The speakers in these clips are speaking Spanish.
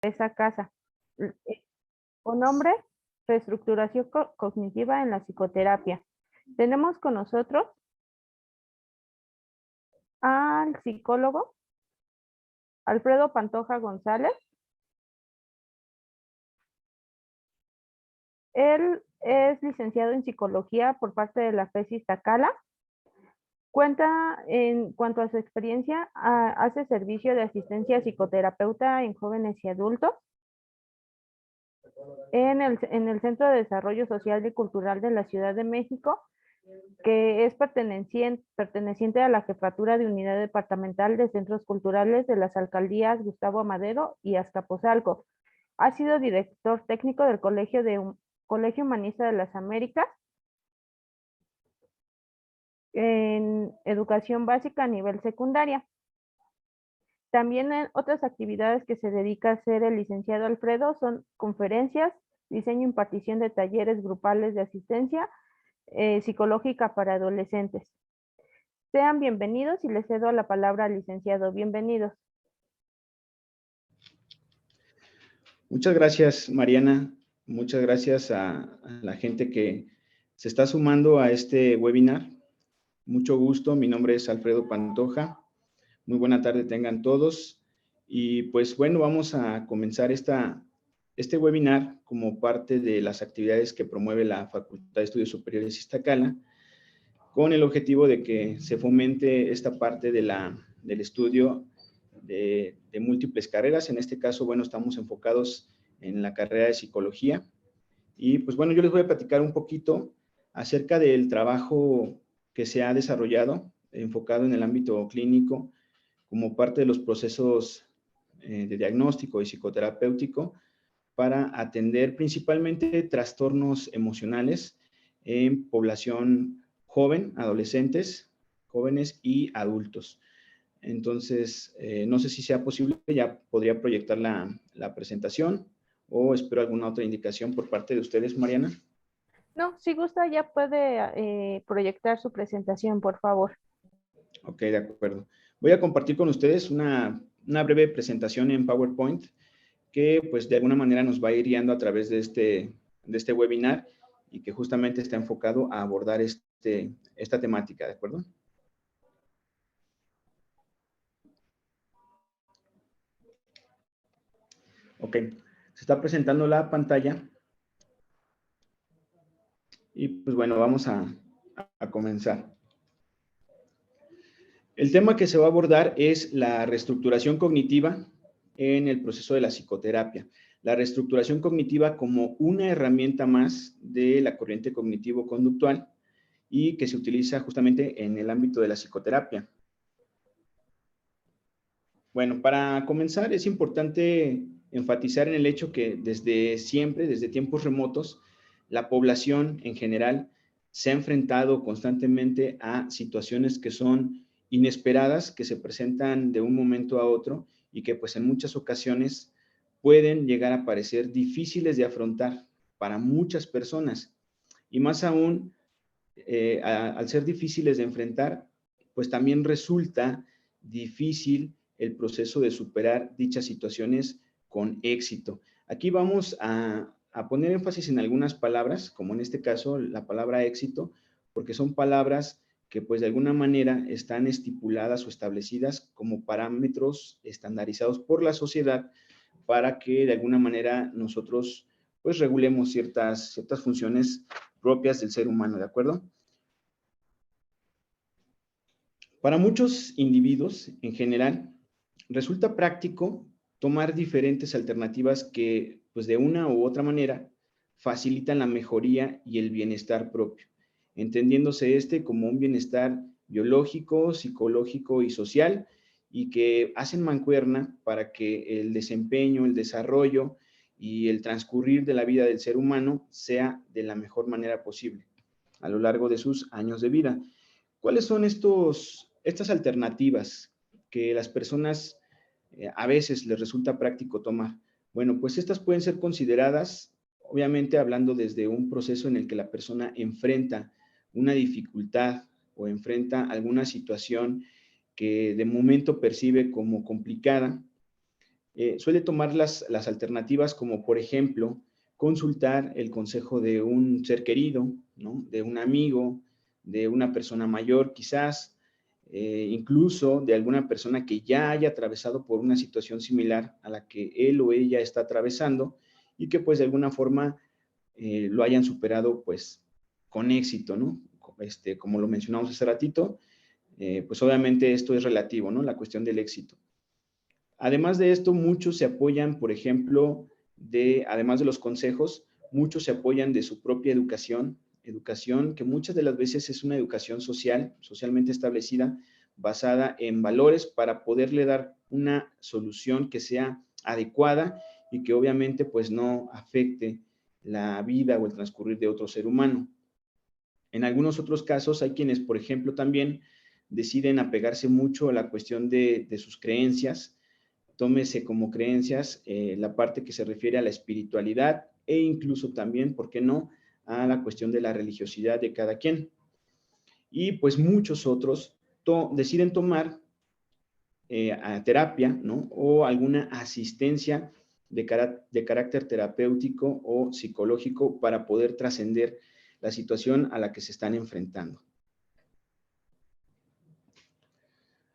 esa casa. Con nombre, reestructuración cognitiva en la psicoterapia. Tenemos con nosotros al psicólogo Alfredo Pantoja González. Él es licenciado en psicología por parte de la FES Iztacala. Cuenta en cuanto a su experiencia, hace servicio de asistencia psicoterapeuta en jóvenes y adultos en el Centro de Desarrollo Social y Cultural de la Ciudad de México, que es perteneciente a la Jefatura de Unidad Departamental de Centros Culturales de las alcaldías Gustavo Amadero y Azcapotzalco. Ha sido director técnico del Colegio Humanista de las Américas en educación básica a nivel secundaria. También en otras actividades que se dedica a hacer el licenciado Alfredo son conferencias, diseño e impartición de talleres grupales de asistencia psicológica para adolescentes. Sean bienvenidos y les cedo la palabra al licenciado. Bienvenidos. Muchas gracias, Mariana. Muchas gracias a la gente que se está sumando a este webinar. Mucho gusto, mi nombre es Alfredo Pantoja. Muy buena tarde tengan todos. Y pues bueno, vamos a comenzar este webinar como parte de las actividades que promueve la Facultad de Estudios Superiores Iztacala, con el objetivo de que se fomente esta parte del estudio de múltiples carreras. En este caso, bueno, estamos enfocados en la carrera de psicología. Y pues bueno, yo les voy a platicar un poquito acerca del trabajo que se ha desarrollado, enfocado en el ámbito clínico, como parte de los procesos de diagnóstico y psicoterapéutico para atender principalmente trastornos emocionales en población joven, adolescentes, jóvenes y adultos. Entonces, no sé si sea posible, ya podría proyectar la presentación o espero alguna otra indicación por parte de ustedes, Mariana. No, si gusta ya puede proyectar su presentación, por favor. Ok, de acuerdo. Voy a compartir con ustedes una breve presentación en PowerPoint que pues de alguna manera nos va a ir guiando a través de este webinar y que justamente está enfocado a abordar esta temática, ¿de acuerdo? Ok, se está presentando la pantalla y pues bueno, vamos a comenzar. El tema que se va a abordar es la reestructuración cognitiva en el proceso de la psicoterapia. La reestructuración cognitiva como una herramienta más de la corriente cognitivo-conductual y que se utiliza justamente en el ámbito de la psicoterapia. Bueno, para comenzar es importante enfatizar en el hecho que desde siempre, desde tiempos remotos, la población en general se ha enfrentado constantemente a situaciones que son inesperadas, que se presentan de un momento a otro y que pues en muchas ocasiones pueden llegar a parecer difíciles de afrontar para muchas personas. Y más aún, al ser difíciles de enfrentar, pues también resulta difícil el proceso de superar dichas situaciones con éxito. Aquí vamos a poner énfasis en algunas palabras, como en este caso la palabra éxito, porque son palabras que pues de alguna manera están estipuladas o establecidas como parámetros estandarizados por la sociedad para que de alguna manera nosotros pues regulemos ciertas funciones propias del ser humano, ¿de acuerdo? Para muchos individuos en general, resulta práctico tomar diferentes alternativas que, pues de una u otra manera, facilitan la mejoría y el bienestar propio, entendiéndose este como un bienestar biológico, psicológico y social, y que hacen mancuerna para que el desempeño, el desarrollo y el transcurrir de la vida del ser humano sea de la mejor manera posible a lo largo de sus años de vida. ¿Cuáles son estas alternativas que las personas a veces les resulta práctico tomar? Bueno, pues estas pueden ser consideradas, obviamente hablando desde un proceso en el que la persona enfrenta una dificultad o enfrenta alguna situación que de momento percibe como complicada. suele tomar las alternativas como, por ejemplo, consultar el consejo de un ser querido, ¿no? De un amigo, de una persona mayor quizás, incluso de alguna persona que ya haya atravesado por una situación similar a la que él o ella está atravesando y que pues de alguna forma lo hayan superado pues con éxito, ¿no? Como lo mencionamos hace ratito, pues obviamente esto es relativo, ¿no? La cuestión del éxito. Además de esto, muchos se apoyan, por ejemplo, además de los consejos, muchos se apoyan de su propia educación que muchas de las veces es una educación social, socialmente establecida, basada en valores para poderle dar una solución que sea adecuada y que obviamente pues no afecte la vida o el transcurrir de otro ser humano. En algunos otros casos hay quienes, por ejemplo, también deciden apegarse mucho a la cuestión de sus creencias. Tómese como creencias la parte que se refiere a la espiritualidad e incluso también, ¿por qué no?, a la cuestión de la religiosidad de cada quien. Y pues muchos otros deciden tomar a terapia, ¿no? O alguna asistencia de carácter terapéutico o psicológico para poder trascender la situación a la que se están enfrentando.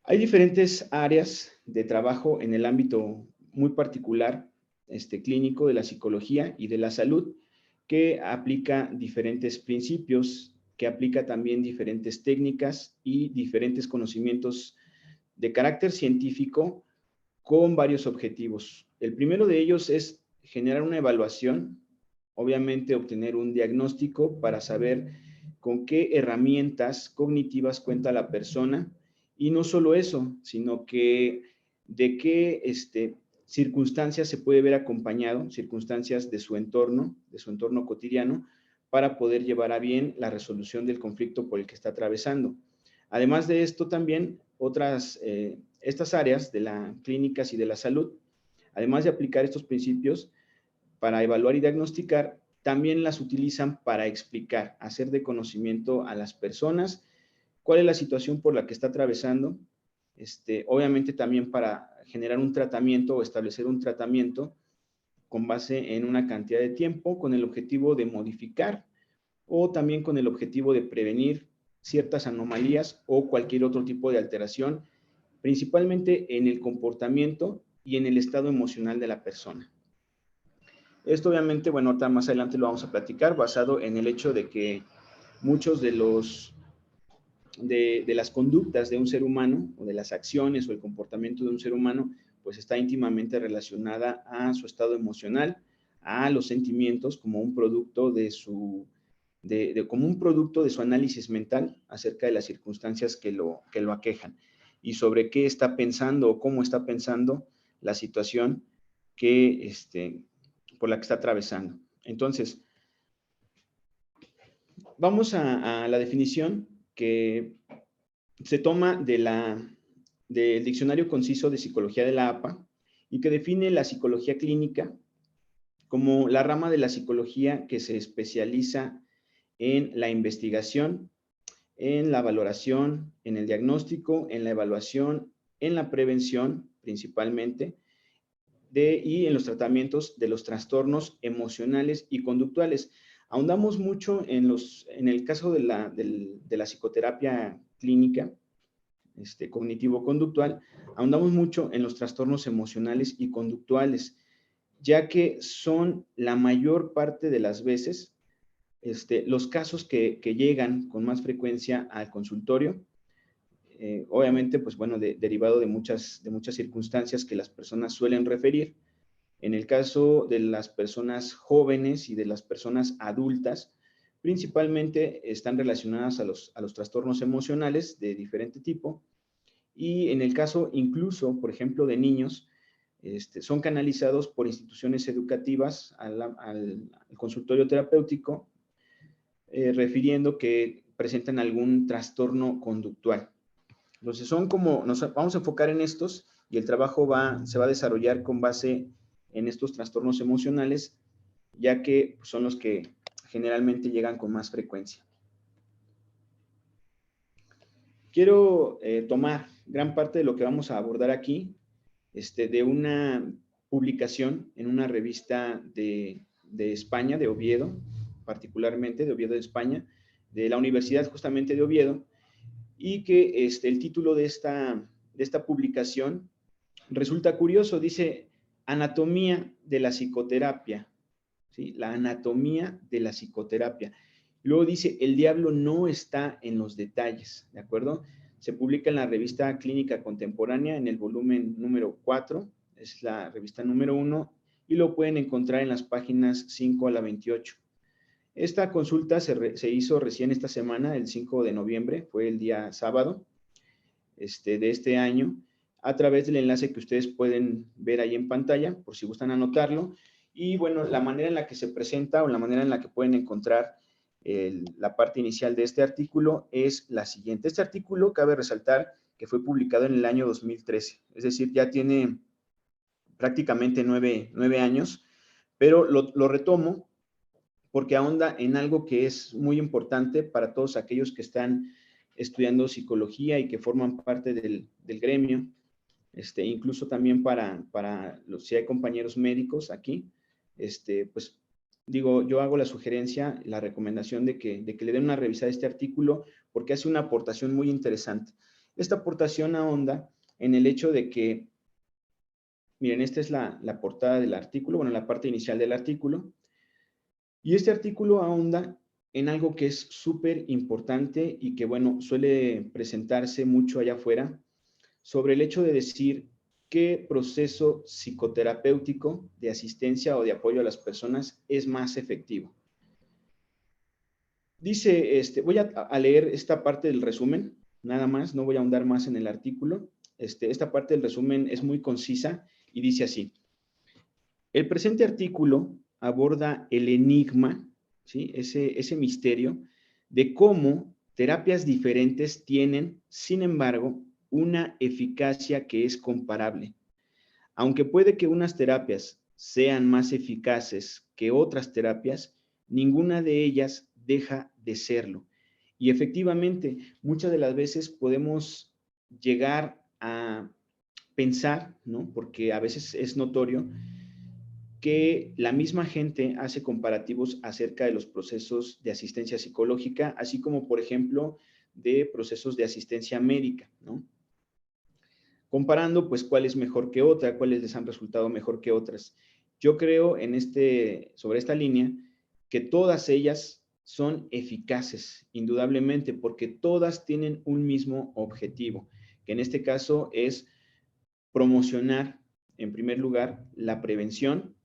Hay diferentes áreas de trabajo en el ámbito muy particular, clínico de la psicología y de la salud, que aplica diferentes principios, que aplica también diferentes técnicas y diferentes conocimientos de carácter científico con varios objetivos. El primero de ellos es generar una evaluación, obviamente obtener un diagnóstico para saber con qué herramientas cognitivas cuenta la persona y no solo eso, sino que de qué circunstancias se puede ver acompañado, circunstancias de su entorno cotidiano, para poder llevar a bien la resolución del conflicto por el que está atravesando. Además de esto, también estas áreas de las clínicas y de la salud, además de aplicar estos principios para evaluar y diagnosticar, también las utilizan para explicar, hacer de conocimiento a las personas cuál es la situación por la que está atravesando, obviamente también para generar un tratamiento o establecer un tratamiento con base en una cantidad de tiempo con el objetivo de modificar o también con el objetivo de prevenir ciertas anomalías o cualquier otro tipo de alteración, principalmente en el comportamiento y en el estado emocional de la persona. Esto obviamente, bueno, ahorita más adelante lo vamos a platicar, basado en el hecho de que muchos de las conductas de un ser humano o de las acciones o el comportamiento de un ser humano, pues está íntimamente relacionada a su estado emocional, a los sentimientos como un producto de su análisis mental acerca de las circunstancias que lo aquejan y sobre qué está pensando o cómo está pensando la situación por la que está atravesando. Entonces, vamos a la definición que se toma del Diccionario Conciso de Psicología de la APA y que define la psicología clínica como la rama de la psicología que se especializa en la investigación, en la valoración, en el diagnóstico, en la evaluación, en la prevención principalmente, y en los tratamientos de los trastornos emocionales y conductuales. Ahondamos mucho en el caso de la psicoterapia clínica, cognitivo-conductual, ahondamos mucho en los trastornos emocionales y conductuales, ya que son la mayor parte de las veces los casos que llegan con más frecuencia al consultorio, obviamente, pues bueno, derivado de muchas circunstancias que las personas suelen referir. En el caso de las personas jóvenes y de las personas adultas, principalmente están relacionadas a los trastornos emocionales de diferente tipo. Y en el caso incluso, por ejemplo, de niños, son canalizados por instituciones educativas al consultorio terapéutico, refiriendo que presentan algún trastorno conductual. Entonces, nos vamos a enfocar en estos y el trabajo se va a desarrollar con base en estos trastornos emocionales, ya que son los que generalmente llegan con más frecuencia. Quiero tomar gran parte de lo que vamos a abordar aquí de una publicación en una revista de España, de Oviedo, particularmente de Oviedo de España, de la Universidad justamente de Oviedo, y que el título de esta publicación resulta curioso, dice Anatomía de la psicoterapia, ¿sí? La anatomía de la psicoterapia. Luego dice, el diablo no está en los detalles, ¿de acuerdo? Se publica en la revista Clínica Contemporánea en el volumen número 4, es la revista número 1, y lo pueden encontrar en las páginas 5 a la 28. Esta consulta se hizo recién esta semana, el 5 de noviembre, fue el día sábado de este año, a través del enlace que ustedes pueden ver ahí en pantalla, por si gustan anotarlo. Y bueno, la manera en la que se presenta o la manera en la que pueden encontrar la parte inicial de este artículo es la siguiente. Este artículo, cabe resaltar que fue publicado en el año 2013, es decir, ya tiene prácticamente 9 años, pero lo retomo porque ahonda en algo que es muy importante para todos aquellos que están estudiando psicología y que forman parte del gremio, incluso también para si hay compañeros médicos aquí, pues digo, yo hago la sugerencia, la recomendación de que le den una revisada a este artículo porque hace una aportación muy interesante. Esta aportación ahonda en el hecho de que, miren, esta es la portada del artículo, bueno, la parte inicial del artículo, y este artículo ahonda en algo que es súper importante y que, bueno, suele presentarse mucho allá afuera, sobre el hecho de decir qué proceso psicoterapéutico de asistencia o de apoyo a las personas es más efectivo. Dice, voy a leer esta parte del resumen, nada más, no voy a ahondar más en el artículo. Esta parte del resumen es muy concisa y dice así. El presente artículo aborda el enigma, ¿sí? ese misterio de cómo terapias diferentes tienen, sin embargo, una eficacia que es comparable. Aunque puede que unas terapias sean más eficaces que otras terapias, ninguna de ellas deja de serlo. Y efectivamente, muchas de las veces podemos llegar a pensar, ¿no? Porque a veces es notorio que la misma gente hace comparativos acerca de los procesos de asistencia psicológica, así como, por ejemplo, de procesos de asistencia médica, ¿no? Comparando, pues, cuál es mejor que otra, cuáles les han resultado mejor que otras. Yo creo sobre esta línea que todas ellas son eficaces, indudablemente, porque todas tienen un mismo objetivo, que en este caso es promocionar, en primer lugar, la prevención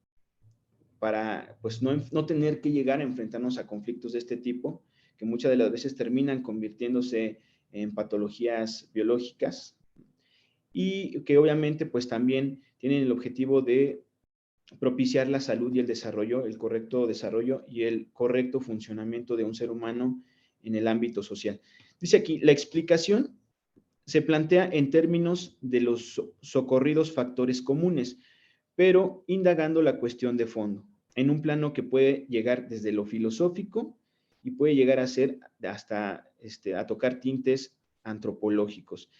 para, pues, no tener que llegar a enfrentarnos a conflictos de este tipo, que muchas de las veces terminan convirtiéndose en patologías biológicas y que obviamente, pues, también tienen el objetivo de propiciar la salud y el desarrollo, el correcto desarrollo y el correcto funcionamiento de un ser humano en el ámbito social. Dice aquí, la explicación se plantea en términos de los socorridos factores comunes, pero indagando la cuestión de fondo, en un plano que puede llegar desde lo filosófico y puede llegar a ser hasta a tocar tintes antropológicos.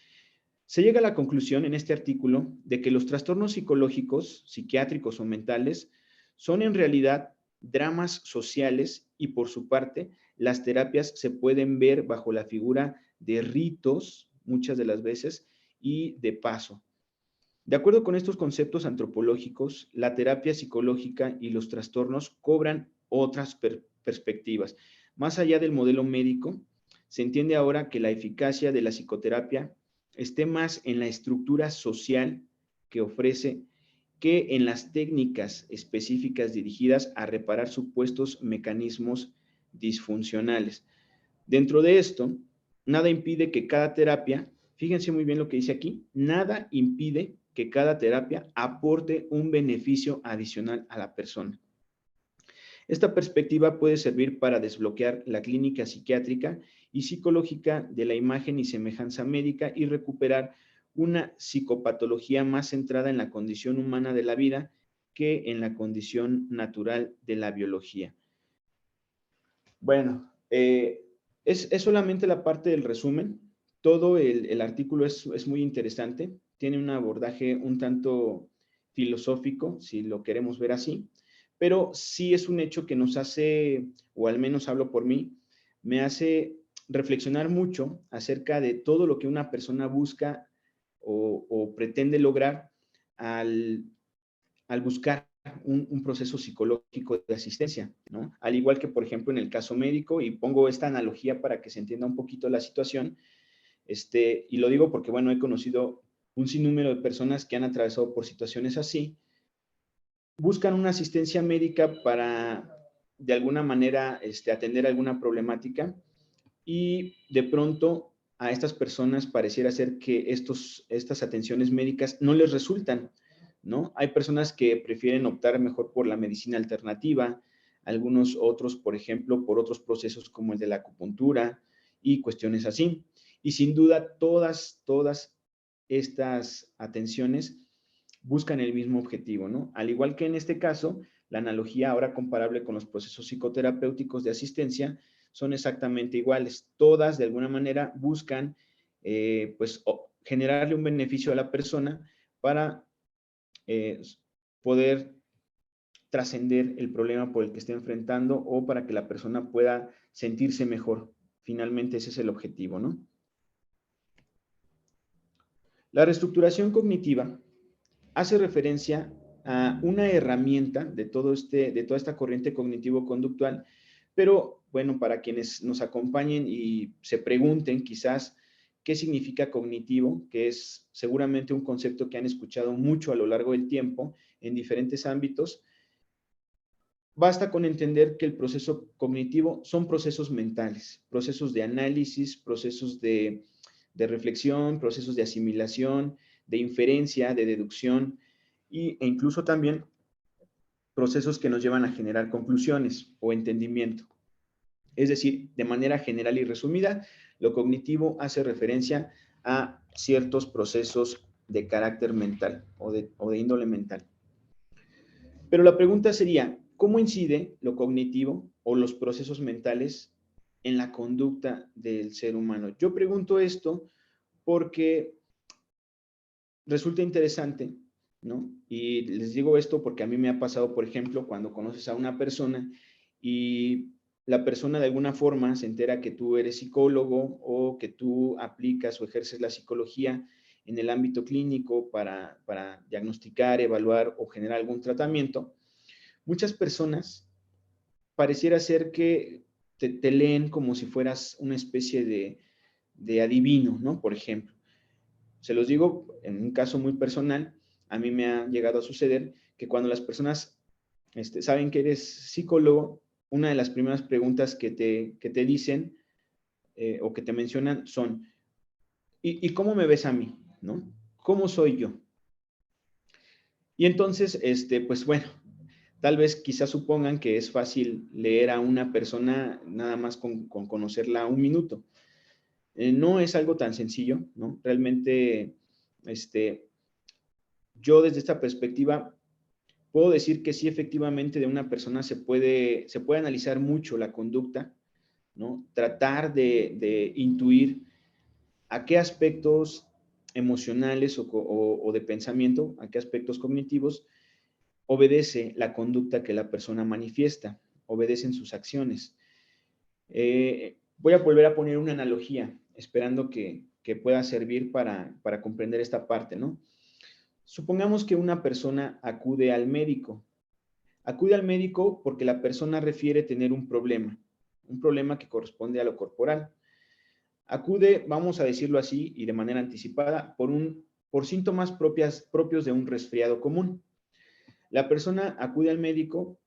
Se llega a la conclusión en este artículo de que los trastornos psicológicos, psiquiátricos o mentales son en realidad dramas sociales y por su parte las terapias se pueden ver bajo la figura de ritos muchas de las veces y de paso. De acuerdo con estos conceptos antropológicos, la terapia psicológica y los trastornos cobran otras perspectivas. Más allá del modelo médico, se entiende ahora que la eficacia de la psicoterapia esté más en la estructura social que ofrece que en las técnicas específicas dirigidas a reparar supuestos mecanismos disfuncionales. Dentro de esto, nada impide que cada terapia, fíjense muy bien lo que dice aquí, nada impide que cada terapia aporte un beneficio adicional a la persona. Esta perspectiva puede servir para desbloquear la clínica psiquiátrica y psicológica de la imagen y semejanza médica y recuperar una psicopatología más centrada en la condición humana de la vida que en la condición natural de la biología. Bueno, es solamente la parte del resumen. Todo el artículo es muy interesante. Tiene un abordaje un tanto filosófico, si lo queremos ver así, pero sí es un hecho que nos hace, o al menos hablo por mí, me hace reflexionar mucho acerca de todo lo que una persona busca o pretende lograr al buscar un proceso psicológico de asistencia, ¿no? Al igual que, por ejemplo, en el caso médico, y pongo esta analogía para que se entienda un poquito la situación, y lo digo porque, bueno, he conocido un sinnúmero de personas que han atravesado por situaciones así, buscan una asistencia médica para, de alguna manera, atender alguna problemática, y de pronto a estas personas pareciera ser que estas atenciones médicas no les resultan, ¿no? Hay personas que prefieren optar mejor por la medicina alternativa, algunos otros, por ejemplo, por otros procesos como el de la acupuntura y cuestiones así. Y sin duda, todas estas atenciones buscan el mismo objetivo, ¿no? Al igual que en este caso, la analogía ahora comparable con los procesos psicoterapéuticos de asistencia son exactamente iguales. Todas, de alguna manera, buscan, pues, generarle un beneficio a la persona para poder trascender el problema por el que esté enfrentando o para que la persona pueda sentirse mejor. Finalmente, ese es el objetivo, ¿no? La reestructuración cognitiva hace referencia a una herramienta de toda esta corriente cognitivo-conductual, pero bueno, para quienes nos acompañen y se pregunten quizás qué significa cognitivo, que es seguramente un concepto que han escuchado mucho a lo largo del tiempo en diferentes ámbitos, basta con entender que el proceso cognitivo son procesos mentales, procesos de análisis, procesos de reflexión, procesos de asimilación, de inferencia, de deducción e incluso también procesos que nos llevan a generar conclusiones o entendimiento. Es decir, de manera general y resumida, lo cognitivo hace referencia a ciertos procesos de carácter mental o de índole mental. Pero la pregunta sería, ¿cómo incide lo cognitivo o los procesos mentales en la conducta del ser humano? Yo pregunto esto porque resulta interesante, ¿no? Y les digo esto porque a mí me ha pasado, por ejemplo, cuando conoces a una persona y la persona de alguna forma se entera que tú eres psicólogo o que tú aplicas o ejerces la psicología en el ámbito clínico para diagnosticar, evaluar o generar algún tratamiento. Muchas personas pareciera ser que te leen como si fueras una especie de adivino, ¿no? Por ejemplo. Se los digo en un caso muy personal, a mí me ha llegado a suceder que cuando las personas saben que eres psicólogo, una de las primeras preguntas que te dicen o que te mencionan son, ¿y cómo me ves a mí? ¿No? ¿Cómo soy yo? Y entonces, pues bueno, tal vez quizás supongan que es fácil leer a una persona nada más con conocerla un minuto. No es algo tan sencillo, ¿no? Realmente, yo desde esta perspectiva puedo decir que sí, efectivamente, de una persona se puede analizar mucho la conducta, ¿no? Tratar de intuir a qué aspectos emocionales o de pensamiento, a qué aspectos cognitivos obedece la conducta que la persona manifiesta, obedecen sus acciones. Voy a volver a poner una analogía, esperando que pueda servir para comprender esta parte, ¿no? Supongamos que una persona acude al médico. Acude al médico porque la persona refiere tener un problema que corresponde a lo corporal. Acude, vamos a decirlo así y de manera anticipada, por síntomas propios de un resfriado común. La persona acude al médico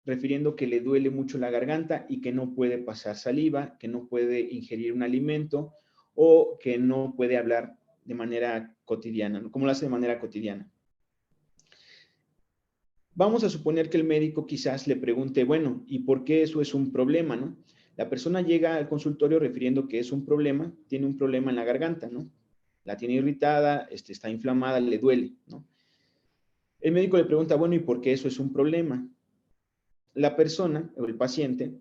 refiriendo que le duele mucho la garganta y que no puede pasar saliva, que no puede ingerir un alimento o que no puede hablar de manera cotidiana, ¿no? Como lo hace de manera cotidiana. Vamos a suponer que el médico quizás le pregunte, bueno, ¿y por qué eso es un problema, no? La persona llega al consultorio refiriendo que es un problema, tiene un problema en la garganta, ¿no? La tiene irritada, está inflamada, le duele, ¿no? El médico le pregunta, bueno, ¿y por qué eso es un problema? La persona o el paciente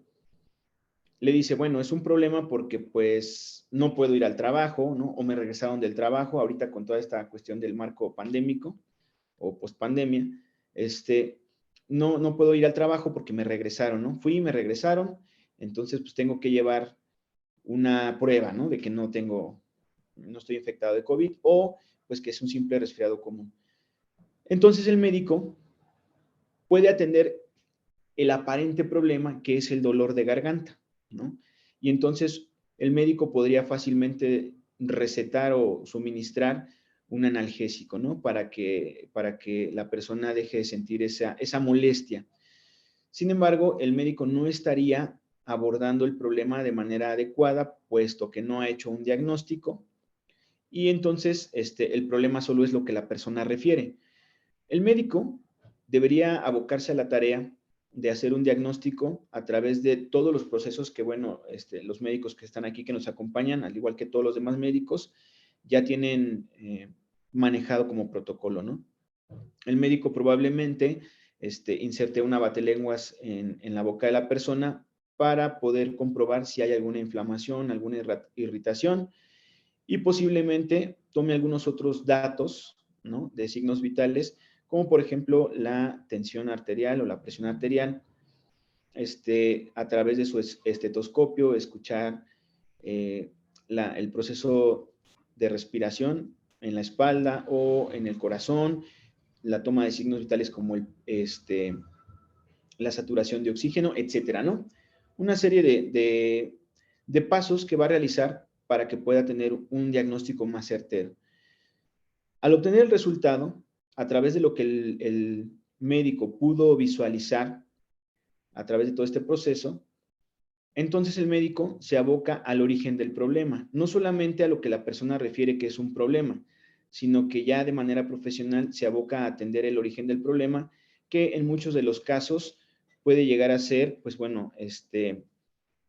le dice, bueno, es un problema porque pues no puedo ir al trabajo, ¿no? O me regresaron del trabajo ahorita con toda esta cuestión del marco pandémico. o post-pandemia, no puedo ir al trabajo porque me regresaron, ¿no? Fui y me regresaron, entonces pues tengo que llevar una prueba, ¿no? De que no estoy infectado de COVID o pues que es un simple resfriado común. Entonces el médico puede atender el aparente problema que es el dolor de garganta, ¿no? Y entonces el médico podría fácilmente recetar o suministrar un analgésico, ¿no? Para que la persona deje de sentir esa molestia. Sin embargo, el médico no estaría abordando el problema de manera adecuada, puesto que no ha hecho un diagnóstico, y entonces el problema solo es lo que la persona refiere. El médico debería abocarse a la tarea de hacer un diagnóstico a través de todos los procesos que, bueno, los médicos que están aquí, que nos acompañan, al igual que todos los demás médicos, ya tienen manejado como protocolo, ¿no? El médico probablemente inserte una batelenguas en la boca de la persona para poder comprobar si hay alguna inflamación, alguna irritación, y posiblemente tome algunos otros datos, ¿no? De signos vitales, como por ejemplo la tensión arterial o la presión arterial, a través de su estetoscopio, escuchar el proceso de respiración en la espalda o en el corazón, la toma de signos vitales como la saturación de oxígeno, etcétera, ¿no? Una serie de pasos que va a realizar para que pueda tener un diagnóstico más certero. Al obtener el resultado, a través de lo que el médico pudo visualizar a través de todo este proceso, entonces el médico se aboca al origen del problema, no solamente a lo que la persona refiere que es un problema, sino que ya de manera profesional se aboca a atender el origen del problema, que en muchos de los casos puede llegar a ser, pues bueno,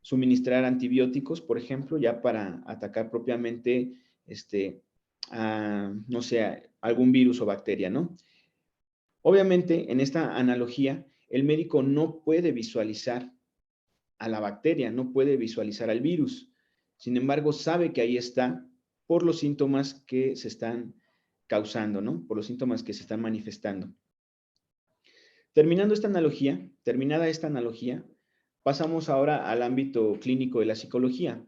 suministrar antibióticos, por ejemplo, ya para atacar propiamente, no sé, algún virus o bacteria, ¿no? Obviamente, en esta analogía, el médico no puede visualizar a la bacteria, no puede visualizar al virus. Sin embargo, sabe que ahí está por los síntomas que se están causando, ¿no? Por los síntomas que se están manifestando. Terminada esta analogía, pasamos ahora al ámbito clínico de la psicología.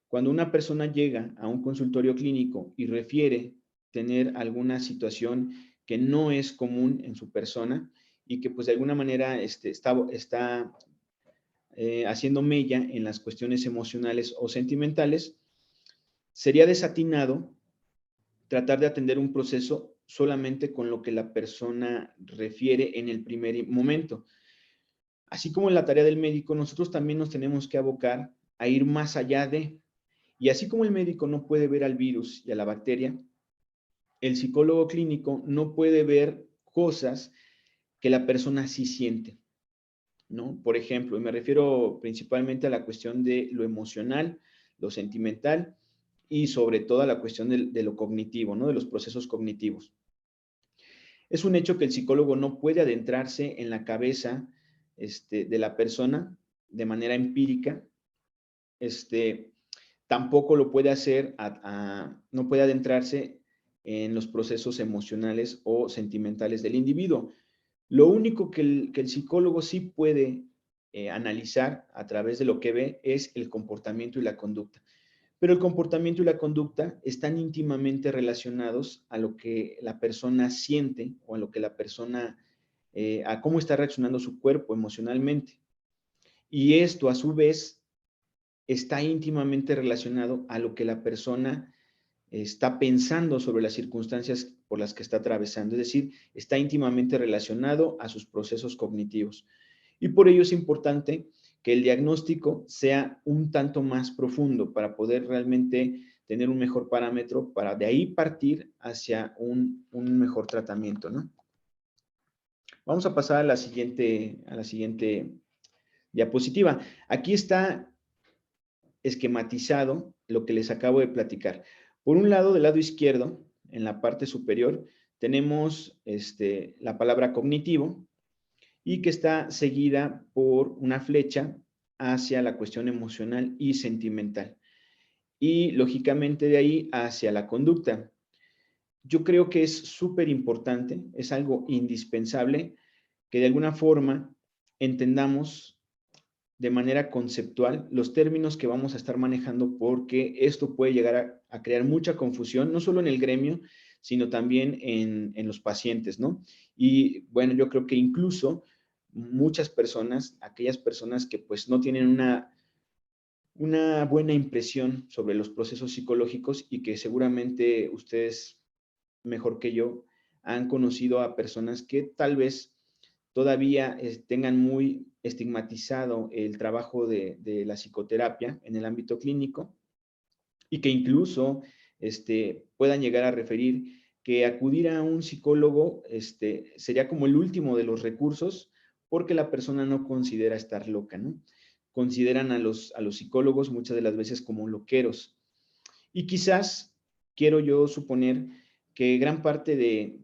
Cuando una persona llega a un consultorio clínico y refiere tener alguna situación que no es común en su persona y que pues de alguna manera está haciendo mella en las cuestiones emocionales o sentimentales, sería desatinado tratar de atender un proceso solamente con lo que la persona refiere en el primer momento. Así como en la tarea del médico, nosotros también nos tenemos que abocar a ir más allá de, y así como el médico no puede ver al virus y a la bacteria, el psicólogo clínico no puede ver cosas que la persona sí siente, ¿no? Por ejemplo, y me refiero principalmente a la cuestión de lo emocional, lo sentimental y sobre todo a la cuestión de lo cognitivo, ¿no? De los procesos cognitivos. Es un hecho que el psicólogo no puede adentrarse en la cabeza de la persona de manera empírica, tampoco lo puede hacer, no puede adentrarse en los procesos emocionales o sentimentales del individuo. Lo único que el psicólogo sí puede analizar a través de lo que ve es el comportamiento y la conducta. Pero el comportamiento y la conducta están íntimamente relacionados a lo que la persona siente o a lo que la persona, a cómo está reaccionando su cuerpo emocionalmente. Y esto, a su vez, está íntimamente relacionado a lo que la persona está pensando sobre las circunstancias por las que está atravesando. Es decir, está íntimamente relacionado a sus procesos cognitivos. Y por ello es importante que el diagnóstico sea un tanto más profundo para poder realmente tener un mejor parámetro, para de ahí partir hacia un mejor tratamiento, ¿no? Vamos a pasar a la siguiente diapositiva. Aquí está esquematizado lo que les acabo de platicar. Por un lado, del lado izquierdo, en la parte superior, tenemos la palabra cognitivo y que está seguida por una flecha hacia la cuestión emocional y sentimental. Y lógicamente de ahí hacia la conducta. yo creo que es súper importante, es algo indispensable que de alguna forma entendamos de manera conceptual los términos que vamos a estar manejando, porque esto puede llegar a crear mucha confusión, no solo en el gremio, sino también en los pacientes, ¿no? Y bueno, yo creo que incluso muchas personas, aquellas personas que pues no tienen una buena impresión sobre los procesos psicológicos y que seguramente ustedes, mejor que yo, han conocido a personas que tal vez todavía tengan muy estigmatizado el trabajo de la psicoterapia en el ámbito clínico y que incluso puedan llegar a referir que acudir a un psicólogo sería como el último de los recursos porque la persona no considera estar loca, ¿no? Consideran a los psicólogos muchas de las veces como loqueros. Y quizás quiero yo suponer que gran parte de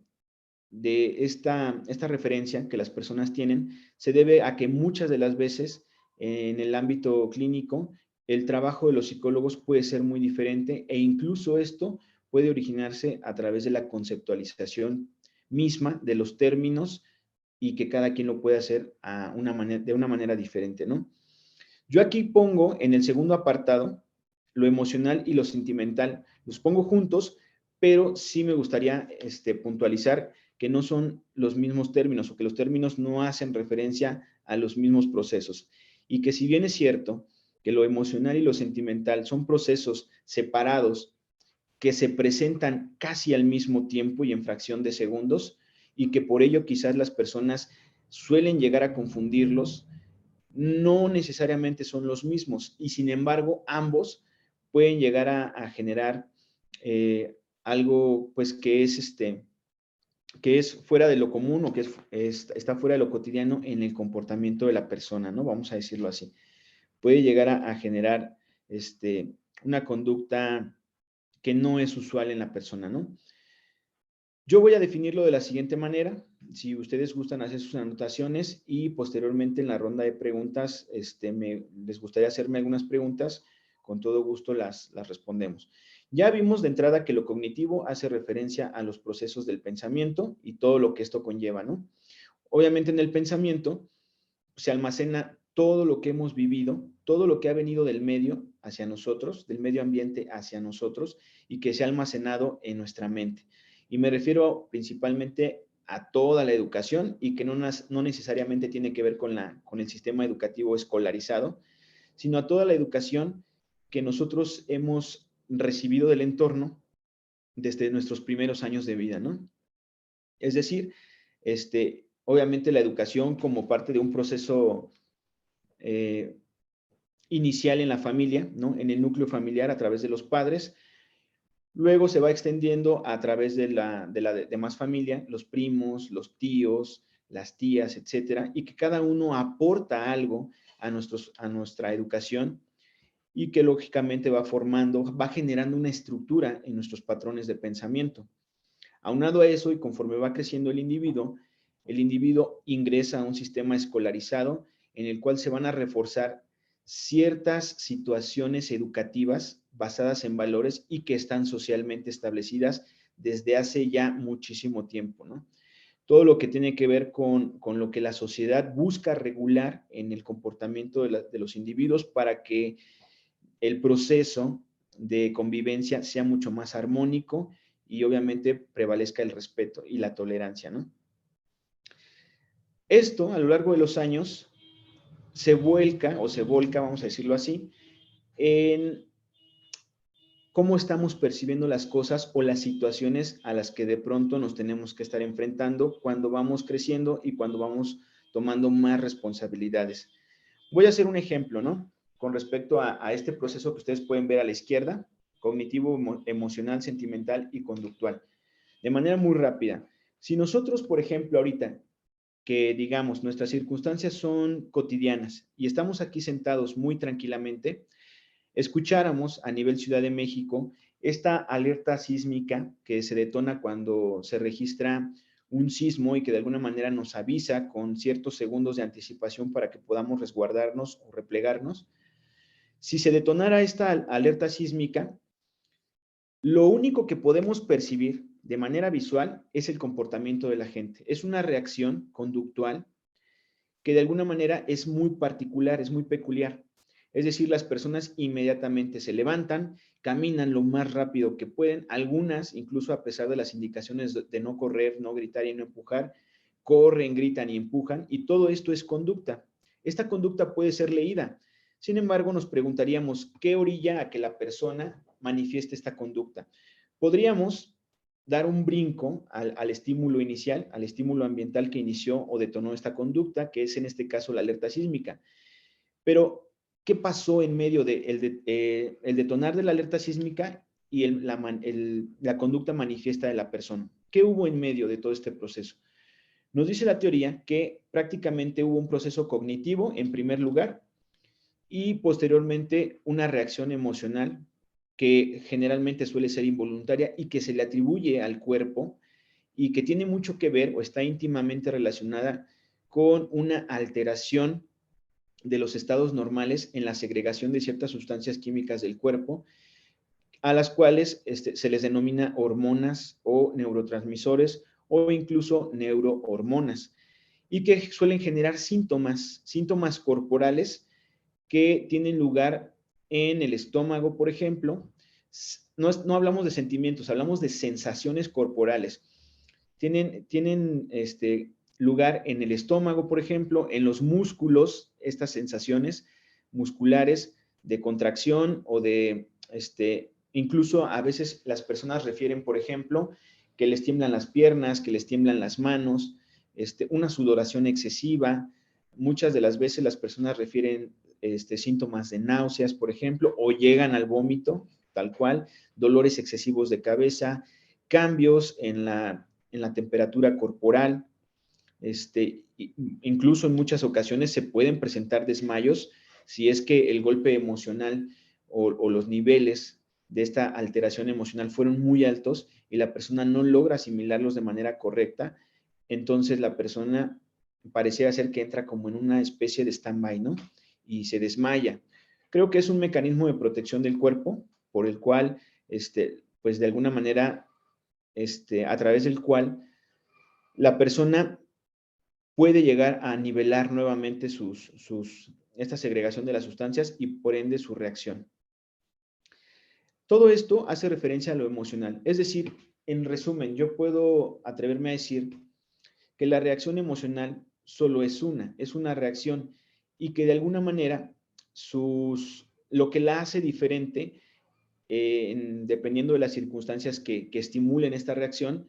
esta referencia que las personas tienen se debe a que muchas de las veces en el ámbito clínico el trabajo de los psicólogos puede ser muy diferente e incluso esto puede originarse a través de la conceptualización misma de los términos y que cada quien lo puede hacer de una manera diferente, ¿no? Yo aquí pongo en el segundo apartado lo emocional y lo sentimental. Los pongo juntos, pero sí me gustaría puntualizar que no son los mismos términos o que los términos no hacen referencia a los mismos procesos. Y que si bien es cierto que lo emocional y lo sentimental son procesos separados que se presentan casi al mismo tiempo y en fracción de segundos, y que por ello quizás las personas suelen llegar a confundirlos, no necesariamente son los mismos y sin embargo ambos pueden llegar a generar algo pues que es fuera de lo común o que está fuera de lo cotidiano en el comportamiento de la persona, ¿no? Vamos a decirlo así. Puede llegar a generar una conducta que no es usual en la persona, ¿no? Yo voy a definirlo de la siguiente manera. Si ustedes gustan hacer sus anotaciones y posteriormente en la ronda de preguntas, les gustaría hacerme algunas preguntas, con todo gusto las respondemos. Ya vimos de entrada que lo cognitivo hace referencia a los procesos del pensamiento y todo lo que esto conlleva, ¿no? Obviamente en el pensamiento se almacena todo lo que hemos vivido, todo lo que ha venido del medio hacia nosotros, del medio ambiente hacia nosotros y que se ha almacenado en nuestra mente. Y me refiero principalmente a toda la educación y que no necesariamente tiene que ver con el sistema educativo escolarizado, sino a toda la educación que nosotros hemos recibido del entorno desde nuestros primeros años de vida, ¿no? Es decir, obviamente la educación como parte de un proceso inicial en la familia, ¿no? En el núcleo familiar a través de los padres, luego se va extendiendo a través de la demás familia, los primos, los tíos, las tías, etcétera, y que cada uno aporta algo a nuestra educación y que lógicamente va generando una estructura en nuestros patrones de pensamiento. Aunado a eso y conforme va creciendo el individuo ingresa a un sistema escolarizado en el cual se van a reforzar ciertas situaciones educativas basadas en valores y que están socialmente establecidas desde hace ya muchísimo tiempo, ¿no? Todo lo que tiene que ver con lo que la sociedad busca regular en el comportamiento de los individuos para que el proceso de convivencia sea mucho más armónico y obviamente prevalezca el respeto y la tolerancia, ¿no? Esto, a lo largo de los años, se volca, vamos a decirlo así, en cómo estamos percibiendo las cosas o las situaciones a las que de pronto nos tenemos que estar enfrentando cuando vamos creciendo y cuando vamos tomando más responsabilidades. Voy a hacer un ejemplo, ¿no? Con respecto a este proceso que ustedes pueden ver a la izquierda, cognitivo, emocional, sentimental y conductual. De manera muy rápida. Si nosotros, por ejemplo, ahorita que digamos nuestras circunstancias son cotidianas y estamos aquí sentados muy tranquilamente, escucháramos a nivel Ciudad de México esta alerta sísmica que se detona cuando se registra un sismo y que de alguna manera nos avisa con ciertos segundos de anticipación para que podamos resguardarnos o replegarnos. Si se detonara esta alerta sísmica, lo único que podemos percibir de manera visual es el comportamiento de la gente. Es una reacción conductual que de alguna manera es muy particular, es muy peculiar. Es decir, las personas inmediatamente se levantan, caminan lo más rápido que pueden, algunas, incluso a pesar de las indicaciones de no correr, no gritar y no empujar, corren, gritan y empujan, y todo esto es conducta. Esta conducta puede ser leída. Sin embargo, nos preguntaríamos, ¿qué orilla a que la persona manifieste esta conducta? Podríamos dar un brinco al estímulo inicial, al estímulo ambiental que inició o detonó esta conducta, que es en este caso la alerta sísmica. Pero, ¿qué pasó en medio de el detonar de la alerta sísmica y la conducta manifiesta de la persona? ¿Qué hubo en medio de todo este proceso? Nos dice la teoría que prácticamente hubo un proceso cognitivo en primer lugar y posteriormente una reacción emocional que generalmente suele ser involuntaria y que se le atribuye al cuerpo y que tiene mucho que ver o está íntimamente relacionada con una alteración de los estados normales en la segregación de ciertas sustancias químicas del cuerpo, a las cuales se les denomina hormonas o neurotransmisores o incluso neurohormonas, y que suelen generar síntomas corporales que tienen lugar en el estómago, por ejemplo. No hablamos de sentimientos, hablamos de sensaciones corporales. Tienen lugar en el estómago, por ejemplo, en los músculos, estas sensaciones musculares de contracción o de, incluso a veces las personas refieren, por ejemplo, que les tiemblan las piernas, que les tiemblan las manos, una sudoración excesiva. Muchas de las veces las personas refieren síntomas de náuseas, por ejemplo, o llegan al vómito, tal cual, dolores excesivos de cabeza, cambios en la temperatura corporal, incluso en muchas ocasiones se pueden presentar desmayos si es que el golpe emocional o los niveles de esta alteración emocional fueron muy altos y la persona no logra asimilarlos de manera correcta, entonces la persona pareciera ser que entra como en una especie de stand-by, ¿no? Y se desmaya. Creo que es un mecanismo de protección del cuerpo por el cual, pues de alguna manera, a través del cual la persona puede llegar a nivelar nuevamente esta segregación de las sustancias y por ende su reacción. Todo esto hace referencia a lo emocional. Es decir, en resumen, yo puedo atreverme a decir que la reacción emocional solo es una reacción y que de alguna manera lo que la hace diferente, dependiendo de las circunstancias que estimulen esta reacción,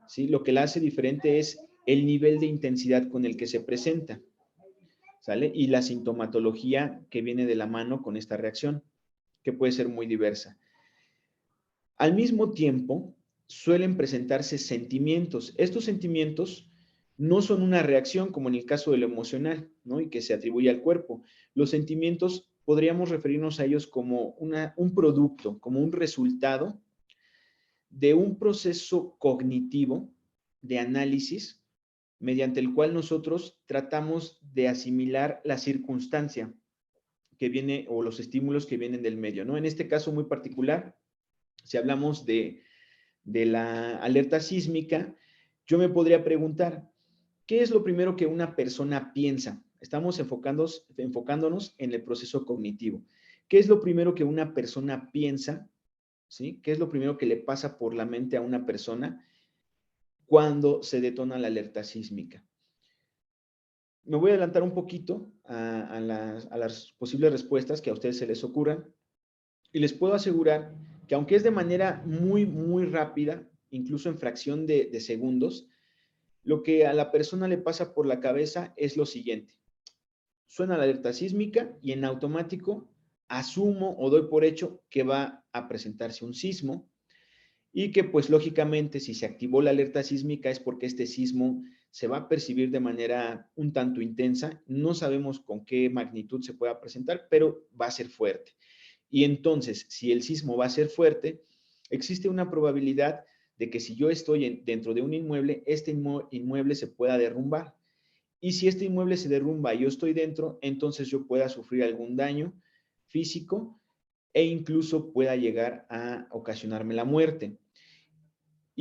¿sí? Lo que la hace diferente es el nivel de intensidad con el que se presenta, ¿sale? Y la sintomatología que viene de la mano con esta reacción, que puede ser muy diversa. Al mismo tiempo, suelen presentarse sentimientos. Estos sentimientos no son una reacción como en el caso de lo emocional, ¿no? Y que se atribuye al cuerpo. Los sentimientos podríamos referirnos a ellos como un producto, como un resultado de un proceso cognitivo de análisis mediante el cual nosotros tratamos de asimilar la circunstancia que viene o los estímulos que vienen del medio, ¿no? En este caso muy particular, si hablamos de la alerta sísmica, yo me podría preguntar, ¿qué es lo primero que una persona piensa? Estamos enfocándonos en el proceso cognitivo. ¿Qué es lo primero que una persona piensa? ¿Sí? ¿Qué es lo primero que le pasa por la mente a una persona cuando se detona la alerta sísmica? Me voy a adelantar un poquito a las posibles respuestas que a ustedes se les ocurran y les puedo asegurar que aunque es de manera muy, muy rápida, incluso en fracción de segundos, lo que a la persona le pasa por la cabeza es lo siguiente. Suena la alerta sísmica y en automático asumo o doy por hecho que va a presentarse un sismo y que pues lógicamente si se activó la alerta sísmica es porque este sismo se va a percibir de manera un tanto intensa. No sabemos con qué magnitud se pueda presentar, pero va a ser fuerte. Y entonces, si el sismo va a ser fuerte, existe una probabilidad de que si yo estoy dentro de un inmueble, este inmueble se pueda derrumbar. Y si este inmueble se derrumba y yo estoy dentro, entonces yo pueda sufrir algún daño físico e incluso pueda llegar a ocasionarme la muerte.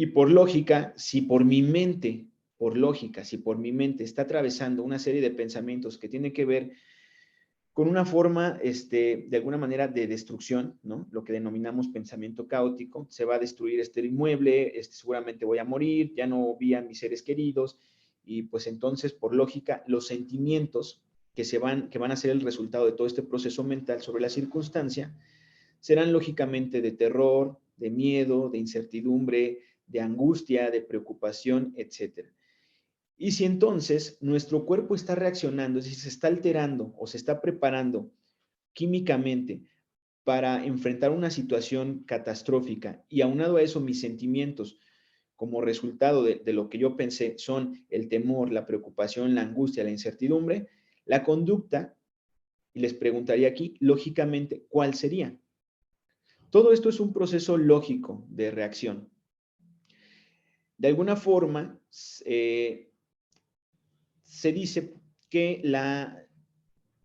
Y por lógica, si por mi mente, por lógica, si por mi mente está atravesando una serie de pensamientos que tienen que ver con una forma, de alguna manera, de destrucción, ¿no? Lo que denominamos pensamiento caótico, se va a destruir este inmueble, seguramente voy a morir, ya no vi a mis seres queridos, y pues entonces, por lógica, los sentimientos que van a ser el resultado de todo este proceso mental sobre la circunstancia, serán lógicamente de terror, de miedo, de incertidumbre, de angustia, de preocupación, etcétera. Y si entonces nuestro cuerpo está reaccionando, es decir, se está alterando o se está preparando químicamente para enfrentar una situación catastrófica y aunado a eso mis sentimientos como resultado de lo que yo pensé son el temor, la preocupación, la angustia, la incertidumbre, la conducta, y les preguntaría aquí, lógicamente, ¿cuál sería? Todo esto es un proceso lógico de reacción. De alguna forma, se dice que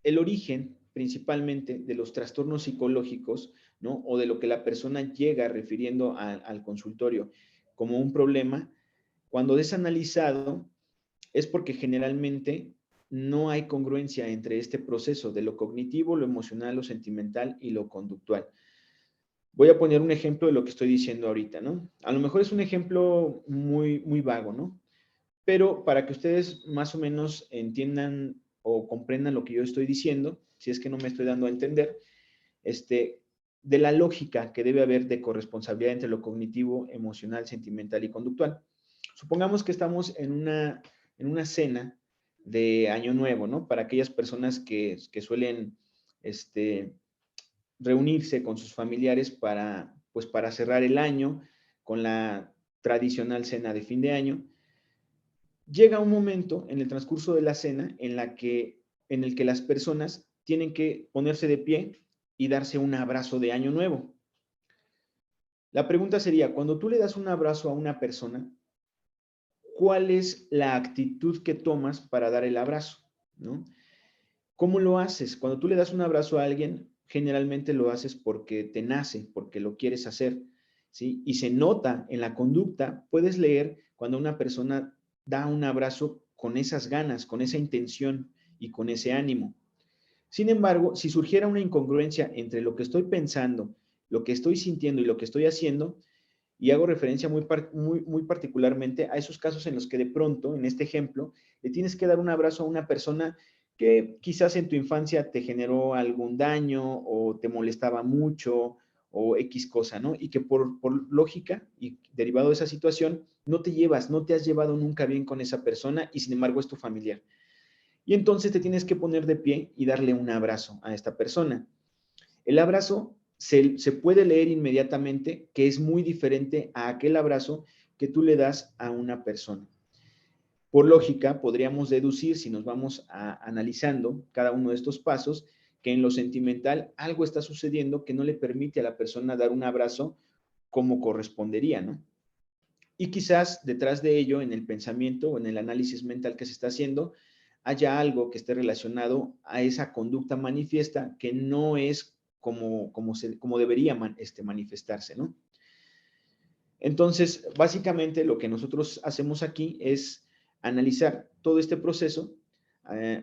el origen principalmente de los trastornos psicológicos, ¿no? O de lo que la persona llega refiriendo al consultorio como un problema, cuando es analizado, es porque generalmente no hay congruencia entre este proceso de lo cognitivo, lo emocional, lo sentimental y lo conductual. Voy a poner un ejemplo de lo que estoy diciendo ahorita, ¿no? A lo mejor es un ejemplo muy, muy vago, ¿no? Pero para que ustedes más o menos entiendan o comprendan lo que yo estoy diciendo, si es que no me estoy dando a entender, de la lógica que debe haber de corresponsabilidad entre lo cognitivo, emocional, sentimental y conductual. Supongamos que estamos en una cena de Año Nuevo, ¿no? Para aquellas personas que suelen reunirse con sus familiares pues para cerrar el año con la tradicional cena de fin de año. Llega un momento en el transcurso de la cena en el que las personas tienen que ponerse de pie y darse un abrazo de Año Nuevo. La pregunta sería, cuando tú le das un abrazo a una persona, ¿cuál es la actitud que tomas para dar el abrazo? ¿No? ¿Cómo lo haces? Cuando tú le das un abrazo a alguien, generalmente lo haces porque te nace, porque lo quieres hacer, ¿sí? Y se nota en la conducta, puedes leer cuando una persona da un abrazo con esas ganas, con esa intención y con ese ánimo. Sin embargo, si surgiera una incongruencia entre lo que estoy pensando, lo que estoy sintiendo y lo que estoy haciendo, y hago referencia muy particularmente a esos casos en los que de pronto, en este ejemplo, le tienes que dar un abrazo a una persona que quizás en tu infancia te generó algún daño o te molestaba mucho o X cosa, ¿no? Y que por lógica y derivado de esa situación, no te has llevado nunca bien con esa persona y sin embargo es tu familiar. Y entonces te tienes que poner de pie y darle un abrazo a esta persona. El abrazo se puede leer inmediatamente que es muy diferente a aquel abrazo que tú le das a una persona. Por lógica, podríamos deducir, si nos vamos analizando cada uno de estos pasos, que en lo sentimental algo está sucediendo que no le permite a la persona dar un abrazo como correspondería, ¿no? Y quizás detrás de ello, en el pensamiento o en el análisis mental que se está haciendo, haya algo que esté relacionado a esa conducta manifiesta que no es como debería manifestarse, ¿no? Entonces, básicamente lo que nosotros hacemos aquí es analizar todo este proceso,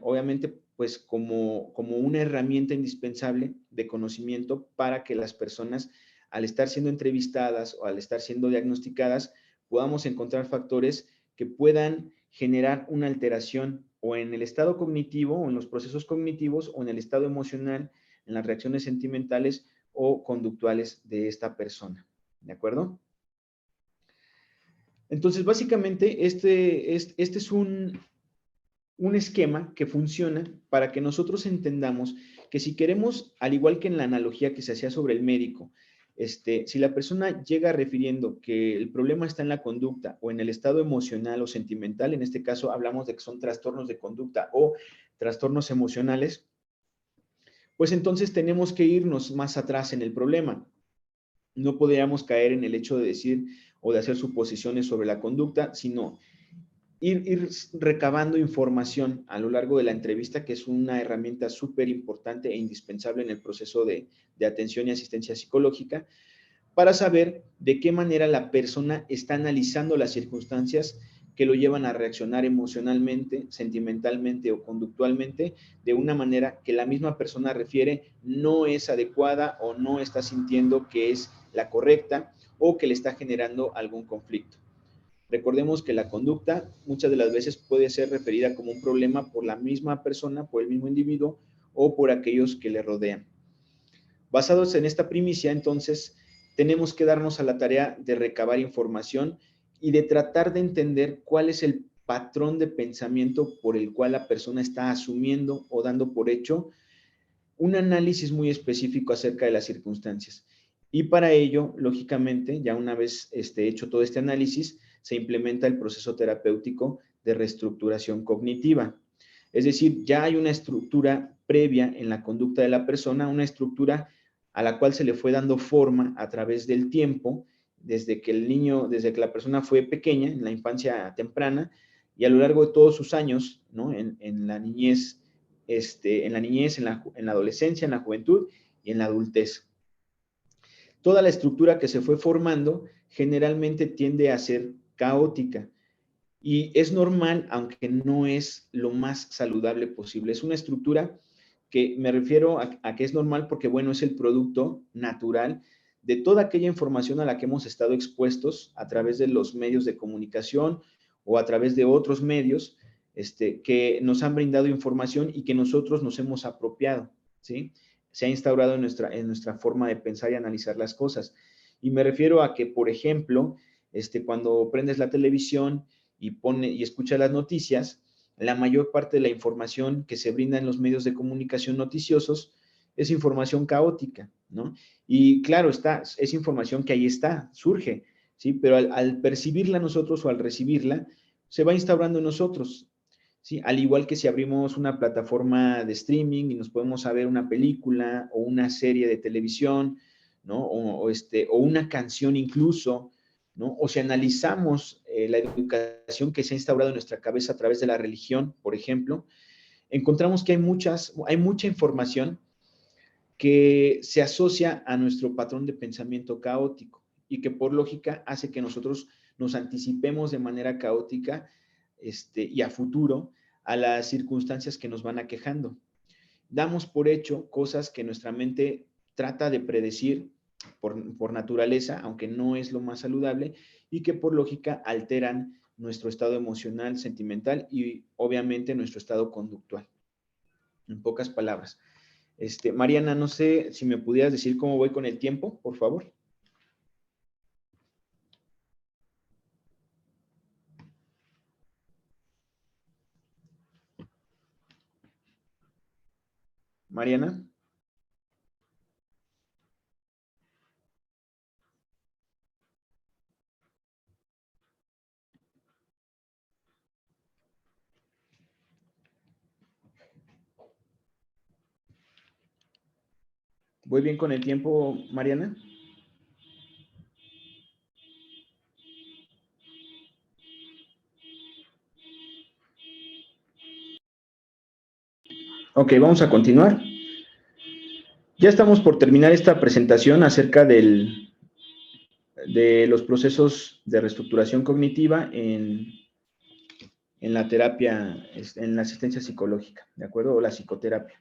obviamente, pues como una herramienta indispensable de conocimiento para que las personas, al estar siendo entrevistadas o al estar siendo diagnosticadas, podamos encontrar factores que puedan generar una alteración o en el estado cognitivo o en los procesos cognitivos o en el estado emocional, en las reacciones sentimentales o conductuales de esta persona. ¿De acuerdo? Entonces, básicamente, este es un esquema que funciona para que nosotros entendamos que si queremos, al igual que en la analogía que se hacía sobre el médico, si la persona llega refiriendo que el problema está en la conducta o en el estado emocional o sentimental, en este caso hablamos de que son trastornos de conducta o trastornos emocionales, pues entonces tenemos que irnos más atrás en el problema. No podríamos caer en el hecho de decir o de hacer suposiciones sobre la conducta, sino ir recabando información a lo largo de la entrevista, que es una herramienta súper importante e indispensable en el proceso de atención y asistencia psicológica, para saber de qué manera la persona está analizando las circunstancias que lo llevan a reaccionar emocionalmente, sentimentalmente o conductualmente de una manera que la misma persona refiere no es adecuada o no está sintiendo que es la correcta o que le está generando algún conflicto. Recordemos que la conducta muchas de las veces puede ser referida como un problema por la misma persona, por el mismo individuo o por aquellos que le rodean. Basados en esta primicia, entonces, tenemos que darnos a la tarea de recabar información y de tratar de entender cuál es el patrón de pensamiento por el cual la persona está asumiendo o dando por hecho un análisis muy específico acerca de las circunstancias. Y para ello, lógicamente, ya una vez hecho todo este análisis, se implementa el proceso terapéutico de reestructuración cognitiva. Es decir, ya hay una estructura previa en la conducta de la persona, una estructura a la cual se le fue dando forma a través del tiempo, desde que desde que la persona fue pequeña, en la infancia temprana, y a lo largo de todos sus años, ¿no? En la niñez, en la adolescencia, en la juventud y en la adultez. Toda la estructura que se fue formando generalmente tiende a ser caótica y es normal, aunque no es lo más saludable posible. Es una estructura que me refiero a que es normal porque, bueno, es el producto natural de toda aquella información a la que hemos estado expuestos a través de los medios de comunicación o a través de otros medios que nos han brindado información y que nosotros nos hemos apropiado, ¿sí? Se ha instaurado en nuestra forma de pensar y analizar las cosas. Y me refiero a que, por ejemplo, cuando prendes la televisión y escuchas las noticias, la mayor parte de la información que se brinda en los medios de comunicación noticiosos es información caótica, ¿no? Y claro, es información que ahí está, surge, ¿sí? Pero al percibirla nosotros o al recibirla, se va instaurando en nosotros, ¿sí? Al igual que si abrimos una plataforma de streaming y nos podemos ver una película o una serie de televisión, ¿no? O una canción incluso, ¿no? O si analizamos la educación que se ha instaurado en nuestra cabeza a través de la religión, por ejemplo, encontramos que hay mucha información que se asocia a nuestro patrón de pensamiento caótico y que por lógica hace que nosotros nos anticipemos de manera caótica y a futuro a las circunstancias que nos van aquejando. Damos por hecho cosas que nuestra mente trata de predecir por naturaleza, aunque no es lo más saludable, y que por lógica alteran nuestro estado emocional, sentimental y obviamente nuestro estado conductual. En pocas palabras. Mariana, no sé si me pudieras decir cómo voy con el tiempo, por favor. Mariana. ¿Voy bien con el tiempo, Mariana? Ok, vamos a continuar. Ya estamos por terminar esta presentación acerca de los procesos de reestructuración cognitiva en la terapia, en la asistencia psicológica, ¿de acuerdo? O la psicoterapia.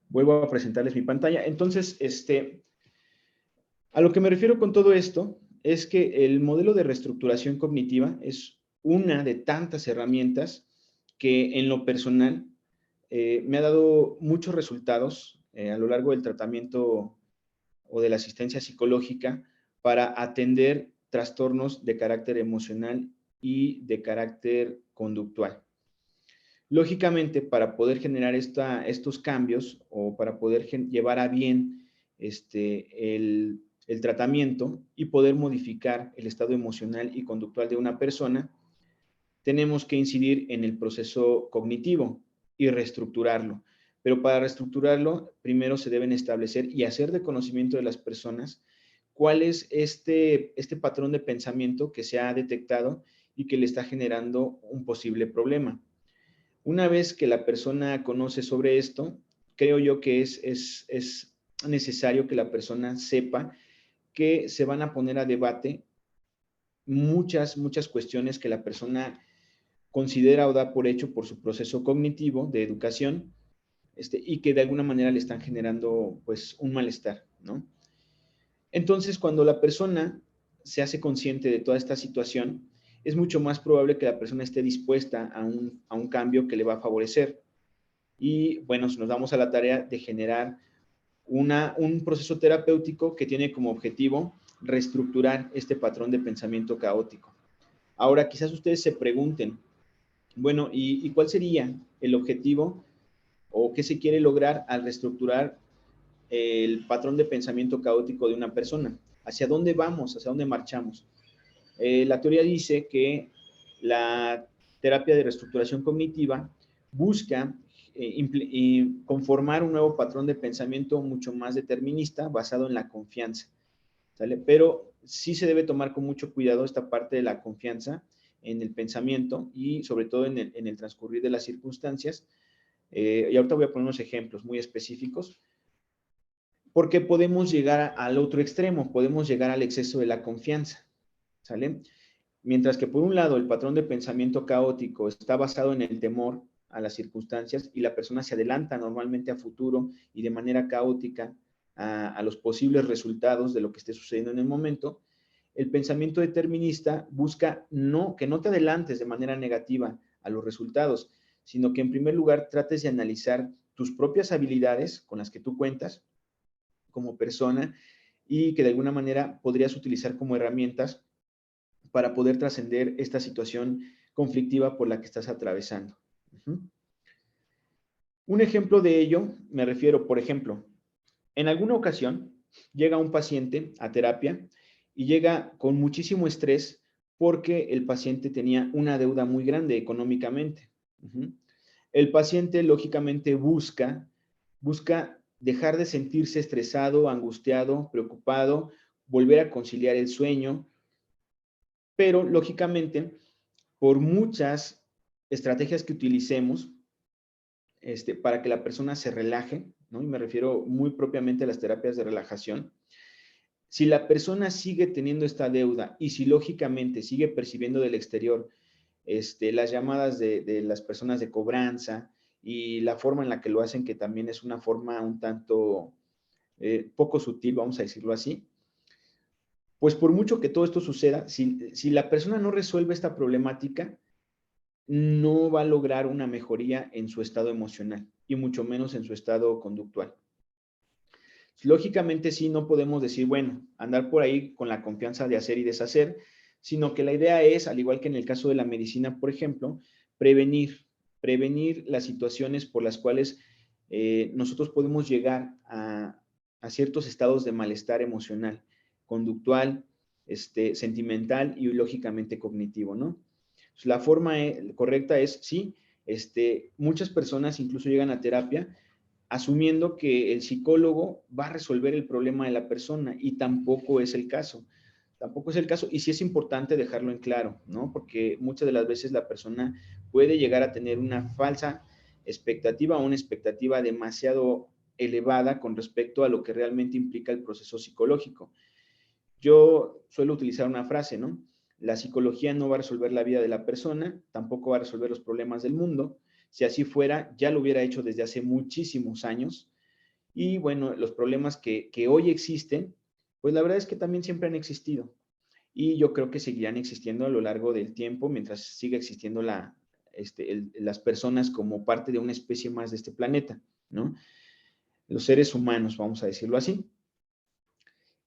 Vuelvo a presentarles mi pantalla. Entonces, a lo que me refiero con todo esto es que el modelo de reestructuración cognitiva es una de tantas herramientas que en lo personal me ha dado muchos resultados a lo largo del tratamiento o de la asistencia psicológica para atender trastornos de carácter emocional y de carácter conductual. Lógicamente, para poder generar estos cambios o para poder llevar a bien el tratamiento y poder modificar el estado emocional y conductual de una persona, tenemos que incidir en el proceso cognitivo y reestructurarlo. Pero para reestructurarlo, primero se deben establecer y hacer de conocimiento de las personas cuál es este patrón de pensamiento que se ha detectado y que le está generando un posible problema. Una vez que la persona conoce sobre esto, creo yo que es necesario que la persona sepa que se van a poner a debate muchas cuestiones que la persona considera o da por hecho por su proceso cognitivo de educación, y que de alguna manera le están generando pues un malestar, ¿no? Entonces, cuando la persona se hace consciente de toda esta situación, es mucho más probable que la persona esté dispuesta a un cambio que le va a favorecer. Y bueno, nos damos a la tarea de generar un proceso terapéutico que tiene como objetivo reestructurar este patrón de pensamiento caótico. Ahora, quizás ustedes se pregunten, bueno, ¿y cuál sería el objetivo o qué se quiere lograr al reestructurar el patrón de pensamiento caótico de una persona? ¿Hacia dónde vamos? ¿Hacia dónde marchamos? La teoría dice que la terapia de reestructuración cognitiva busca conformar un nuevo patrón de pensamiento mucho más determinista basado en la confianza, ¿sale? Pero sí se debe tomar con mucho cuidado esta parte de la confianza en el pensamiento y sobre todo en el transcurrir de las circunstancias. Y ahorita voy a poner unos ejemplos muy específicos, porque podemos llegar al otro extremo, podemos llegar al exceso de la confianza, ¿sale? Mientras que por un lado el patrón de pensamiento caótico está basado en el temor a las circunstancias y la persona se adelanta normalmente a futuro y de manera caótica a los posibles resultados de lo que esté sucediendo en el momento, el pensamiento determinista busca que no te adelantes de manera negativa a los resultados, sino que en primer lugar trates de analizar tus propias habilidades con las que tú cuentas como persona y que de alguna manera podrías utilizar como herramientas para poder trascender esta situación conflictiva por la que estás atravesando. Un ejemplo de ello, me refiero, por ejemplo, en alguna ocasión llega un paciente a terapia y llega con muchísimo estrés porque el paciente tenía una deuda muy grande económicamente. El paciente lógicamente busca dejar de sentirse estresado, angustiado, preocupado, volver a conciliar el sueño, pero lógicamente, por muchas estrategias que utilicemos para que la persona se relaje, ¿no? Y me refiero muy propiamente a las terapias de relajación. Si la persona sigue teniendo esta deuda y si lógicamente sigue percibiendo del exterior las llamadas de las personas de cobranza y la forma en la que lo hacen, que también es una forma un tanto poco sutil, vamos a decirlo así, pues por mucho que todo esto suceda, si la persona no resuelve esta problemática, no va a lograr una mejoría en su estado emocional y mucho menos en su estado conductual. Lógicamente sí, no podemos decir, bueno, andar por ahí con la confianza de hacer y deshacer, sino que la idea es, al igual que en el caso de la medicina, por ejemplo, prevenir las situaciones por las cuales nosotros podemos llegar a ciertos estados de malestar emocional, conductual, sentimental y lógicamente cognitivo, ¿no? La forma correcta es, sí, muchas personas incluso llegan a terapia asumiendo que el psicólogo va a resolver el problema de la persona y tampoco es el caso. Tampoco es el caso y sí es importante dejarlo en claro, ¿no? Porque muchas de las veces la persona puede llegar a tener una falsa expectativa o una expectativa demasiado elevada con respecto a lo que realmente implica el proceso psicológico. Yo suelo utilizar una frase, ¿no? La psicología no va a resolver la vida de la persona, tampoco va a resolver los problemas del mundo. Si así fuera, ya lo hubiera hecho desde hace muchísimos años. Y bueno, los problemas que hoy existen, pues la verdad es que también siempre han existido. Y yo creo que seguirán existiendo a lo largo del tiempo mientras siga existiendo las personas como parte de una especie más de este planeta, ¿no? Los seres humanos, vamos a decirlo así.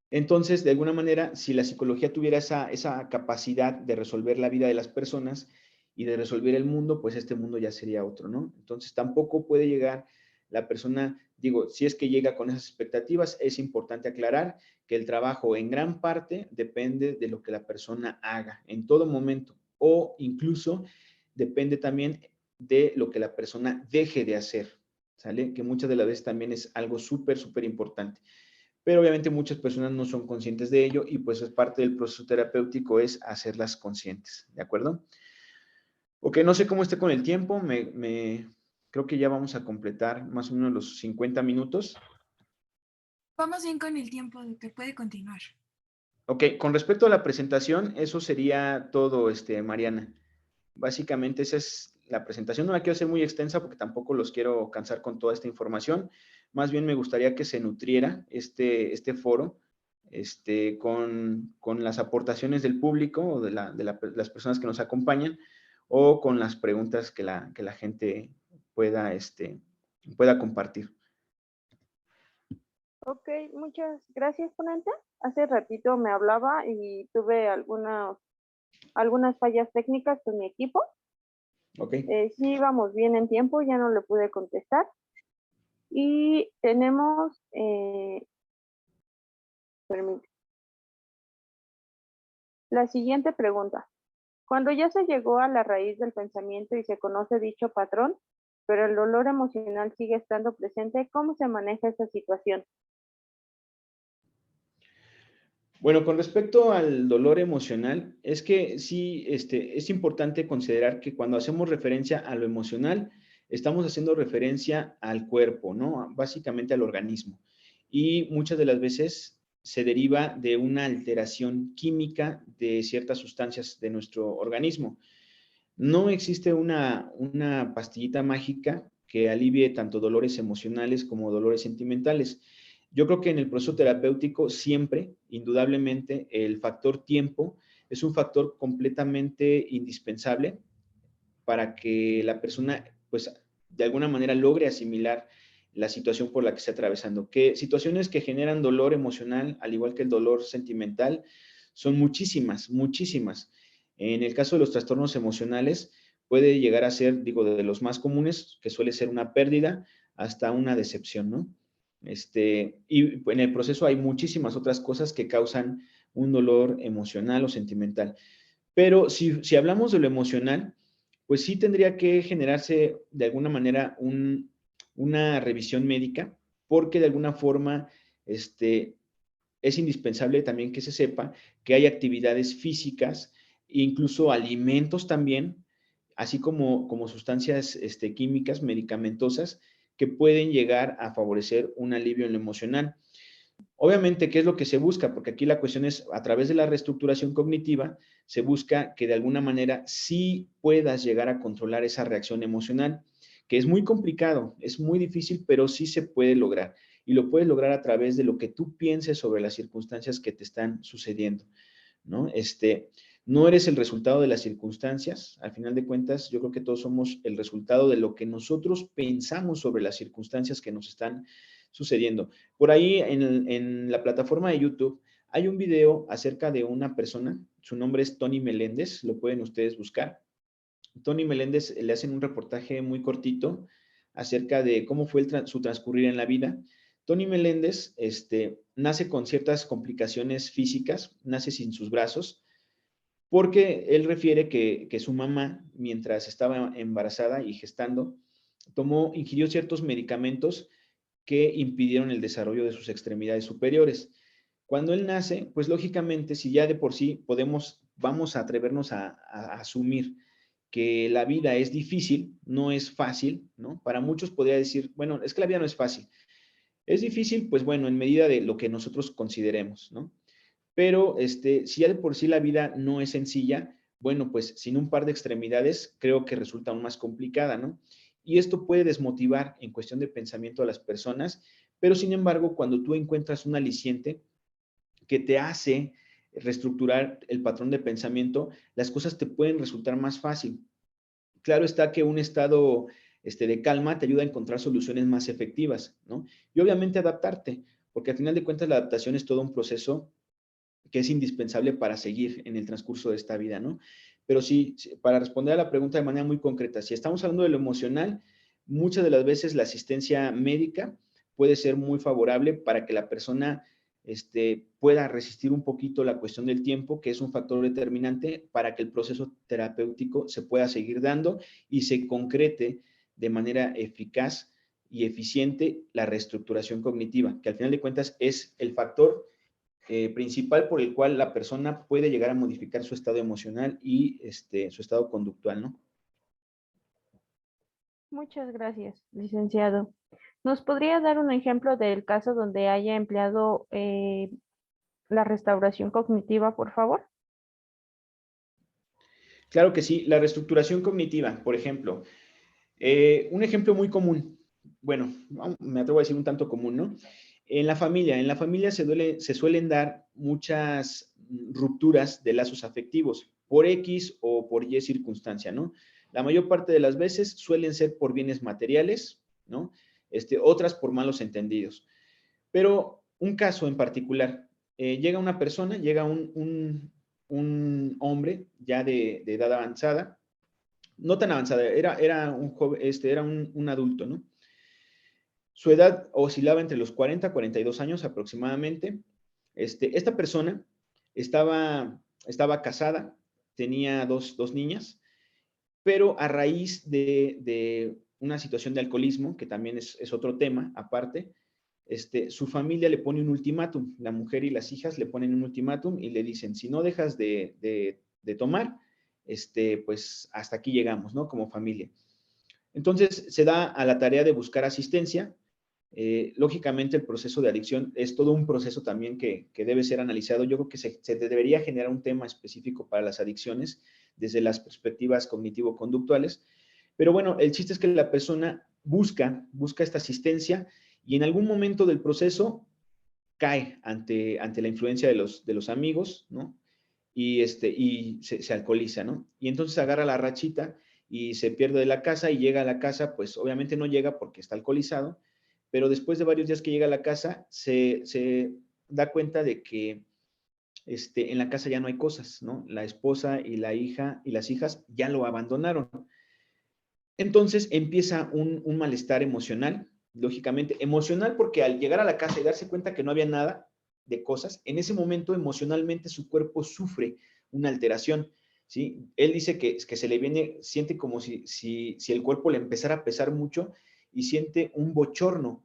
Entonces, de alguna manera, si la psicología tuviera esa capacidad de resolver la vida de las personas y de resolver el mundo, pues este mundo ya sería otro, ¿no? Entonces, tampoco puede llegar la persona, digo, si es que llega con esas expectativas, es importante aclarar que el trabajo en gran parte depende de lo que la persona haga en todo momento o incluso depende también de lo que la persona deje de hacer, ¿sale? Que muchas de las veces también es algo súper importante. Pero obviamente muchas personas no son conscientes de ello y pues es parte del proceso terapéutico es hacerlas conscientes, ¿de acuerdo? Ok, no sé cómo esté con el tiempo, creo que ya vamos a completar más o menos los 50 minutos. Vamos bien con el tiempo, doctor. Puede continuar. Ok, con respecto a la presentación, eso sería todo, Mariana. Básicamente esa es la presentación. No la quiero hacer muy extensa porque tampoco los quiero cansar con toda esta información. Más bien me gustaría que se nutriera este foro con las aportaciones del público o las personas que nos acompañan o con las preguntas que la gente pueda compartir. Ok, muchas gracias, ponente. Hace ratito me hablaba y tuve algunas fallas técnicas con mi equipo. Ok. Sí, vamos bien en tiempo, ya no le pude contestar. Y tenemos, permíteme, la siguiente pregunta. Cuando ya se llegó a la raíz del pensamiento y se conoce dicho patrón, pero el dolor emocional sigue estando presente, ¿cómo se maneja esa situación? Bueno, con respecto al dolor emocional, es que sí, es importante considerar que cuando hacemos referencia a lo emocional, estamos haciendo referencia al cuerpo, ¿no? Básicamente al organismo. Y muchas de las veces se deriva de una alteración química de ciertas sustancias de nuestro organismo. No existe una pastillita mágica que alivie tanto dolores emocionales como dolores sentimentales. Yo creo que en el proceso terapéutico siempre, indudablemente, el factor tiempo es un factor completamente indispensable para que la persona, pues, de alguna manera logre asimilar la situación por la que está atravesando. Que situaciones que generan dolor emocional, al igual que el dolor sentimental, son muchísimas, muchísimas. En el caso de los trastornos emocionales, puede llegar a ser, digo, de los más comunes, que suele ser una pérdida hasta una decepción, ¿no? Y en el proceso hay muchísimas otras cosas que causan un dolor emocional o sentimental. Pero si hablamos de lo emocional, pues sí tendría que generarse de alguna manera una revisión médica, porque de alguna forma es indispensable también que se sepa que hay actividades físicas, incluso alimentos también, así como sustancias químicas, medicamentosas, que pueden llegar a favorecer un alivio en lo emocional. Obviamente, ¿qué es lo que se busca? Porque aquí la cuestión es, a través de la reestructuración cognitiva, se busca que de alguna manera sí puedas llegar a controlar esa reacción emocional, que es muy complicado, es muy difícil, pero sí se puede lograr. Y lo puedes lograr a través de lo que tú pienses sobre las circunstancias que te están sucediendo, ¿no? No eres el resultado de las circunstancias, al final de cuentas, yo creo que todos somos el resultado de lo que nosotros pensamos sobre las circunstancias que nos están sucediendo. Por ahí en la plataforma de YouTube hay un video acerca de una persona, su nombre es Tony Meléndez, lo pueden ustedes buscar. Tony Meléndez le hacen un reportaje muy cortito acerca de cómo fue su transcurrir en la vida. Tony Meléndez nace con ciertas complicaciones físicas, nace sin sus brazos, porque él refiere que su mamá, mientras estaba embarazada y gestando, ingirió ciertos medicamentos que impidieron el desarrollo de sus extremidades superiores. Cuando él nace, pues lógicamente, si ya de por sí vamos a atrevernos a asumir que la vida es difícil, no es fácil, ¿no? Para muchos podría decir, bueno, es que la vida no es fácil. Es difícil, pues bueno, en medida de lo que nosotros consideremos, ¿no? Pero si ya de por sí la vida no es sencilla, bueno, pues sin un par de extremidades creo que resulta aún más complicada, ¿no? Y esto puede desmotivar en cuestión de pensamiento a las personas, pero sin embargo, cuando tú encuentras un aliciente que te hace reestructurar el patrón de pensamiento, las cosas te pueden resultar más fácil. Claro está que un estado de calma te ayuda a encontrar soluciones más efectivas, ¿no? Y obviamente adaptarte, porque al final de cuentas la adaptación es todo un proceso que es indispensable para seguir en el transcurso de esta vida, ¿no? Pero sí, para responder a la pregunta de manera muy concreta, si estamos hablando de lo emocional, muchas de las veces la asistencia médica puede ser muy favorable para que la persona pueda resistir un poquito la cuestión del tiempo, que es un factor determinante para que el proceso terapéutico se pueda seguir dando y se concrete de manera eficaz y eficiente la reestructuración cognitiva, que al final de cuentas es el factor principal por el cual la persona puede llegar a modificar su estado emocional y su estado conductual, ¿no? Muchas gracias, licenciado. ¿Nos podría dar un ejemplo del caso donde haya empleado la restauración cognitiva, por favor? Claro que sí, la reestructuración cognitiva, por ejemplo. Un ejemplo muy común, bueno, me atrevo a decir un tanto común, ¿no? En la familia se suelen dar muchas rupturas de lazos afectivos por X o por Y circunstancia, ¿no? La mayor parte de las veces suelen ser por bienes materiales, ¿no? Otras por malos entendidos. Pero un caso en particular, llega una persona, llega un hombre ya de edad avanzada, no tan avanzada, era un joven, era un adulto, ¿no? Su edad oscilaba entre los 40 y 42 años aproximadamente. Esta persona estaba casada, tenía dos niñas, pero a raíz de una situación de alcoholismo, que también es otro tema aparte, su familia le pone un ultimátum, la mujer y las hijas le ponen un ultimátum y le dicen, si no dejas de tomar, pues hasta aquí llegamos, ¿no? Como familia. Entonces se da a la tarea de buscar asistencia. Lógicamente el proceso de adicción es todo un proceso también que debe ser analizado. Yo creo que se debería generar un tema específico para las adicciones desde las perspectivas cognitivo-conductuales. Pero bueno, el chiste es que la persona busca esta asistencia y en algún momento del proceso cae ante la influencia de los amigos, ¿no? Y se alcoholiza, ¿no? Y entonces agarra la rachita y se pierde de la casa y llega a la casa, pues obviamente no llega porque está alcoholizado, pero después de varios días que llega a la casa, se da cuenta de que en la casa ya no hay cosas, ¿no? La esposa y la hija y las hijas ya lo abandonaron. Entonces empieza un malestar emocional, lógicamente, emocional porque al llegar a la casa y darse cuenta que no había nada de cosas, en ese momento emocionalmente su cuerpo sufre una alteración, ¿sí? Él dice que se le viene, siente como si el cuerpo le empezara a pesar mucho y siente un bochorno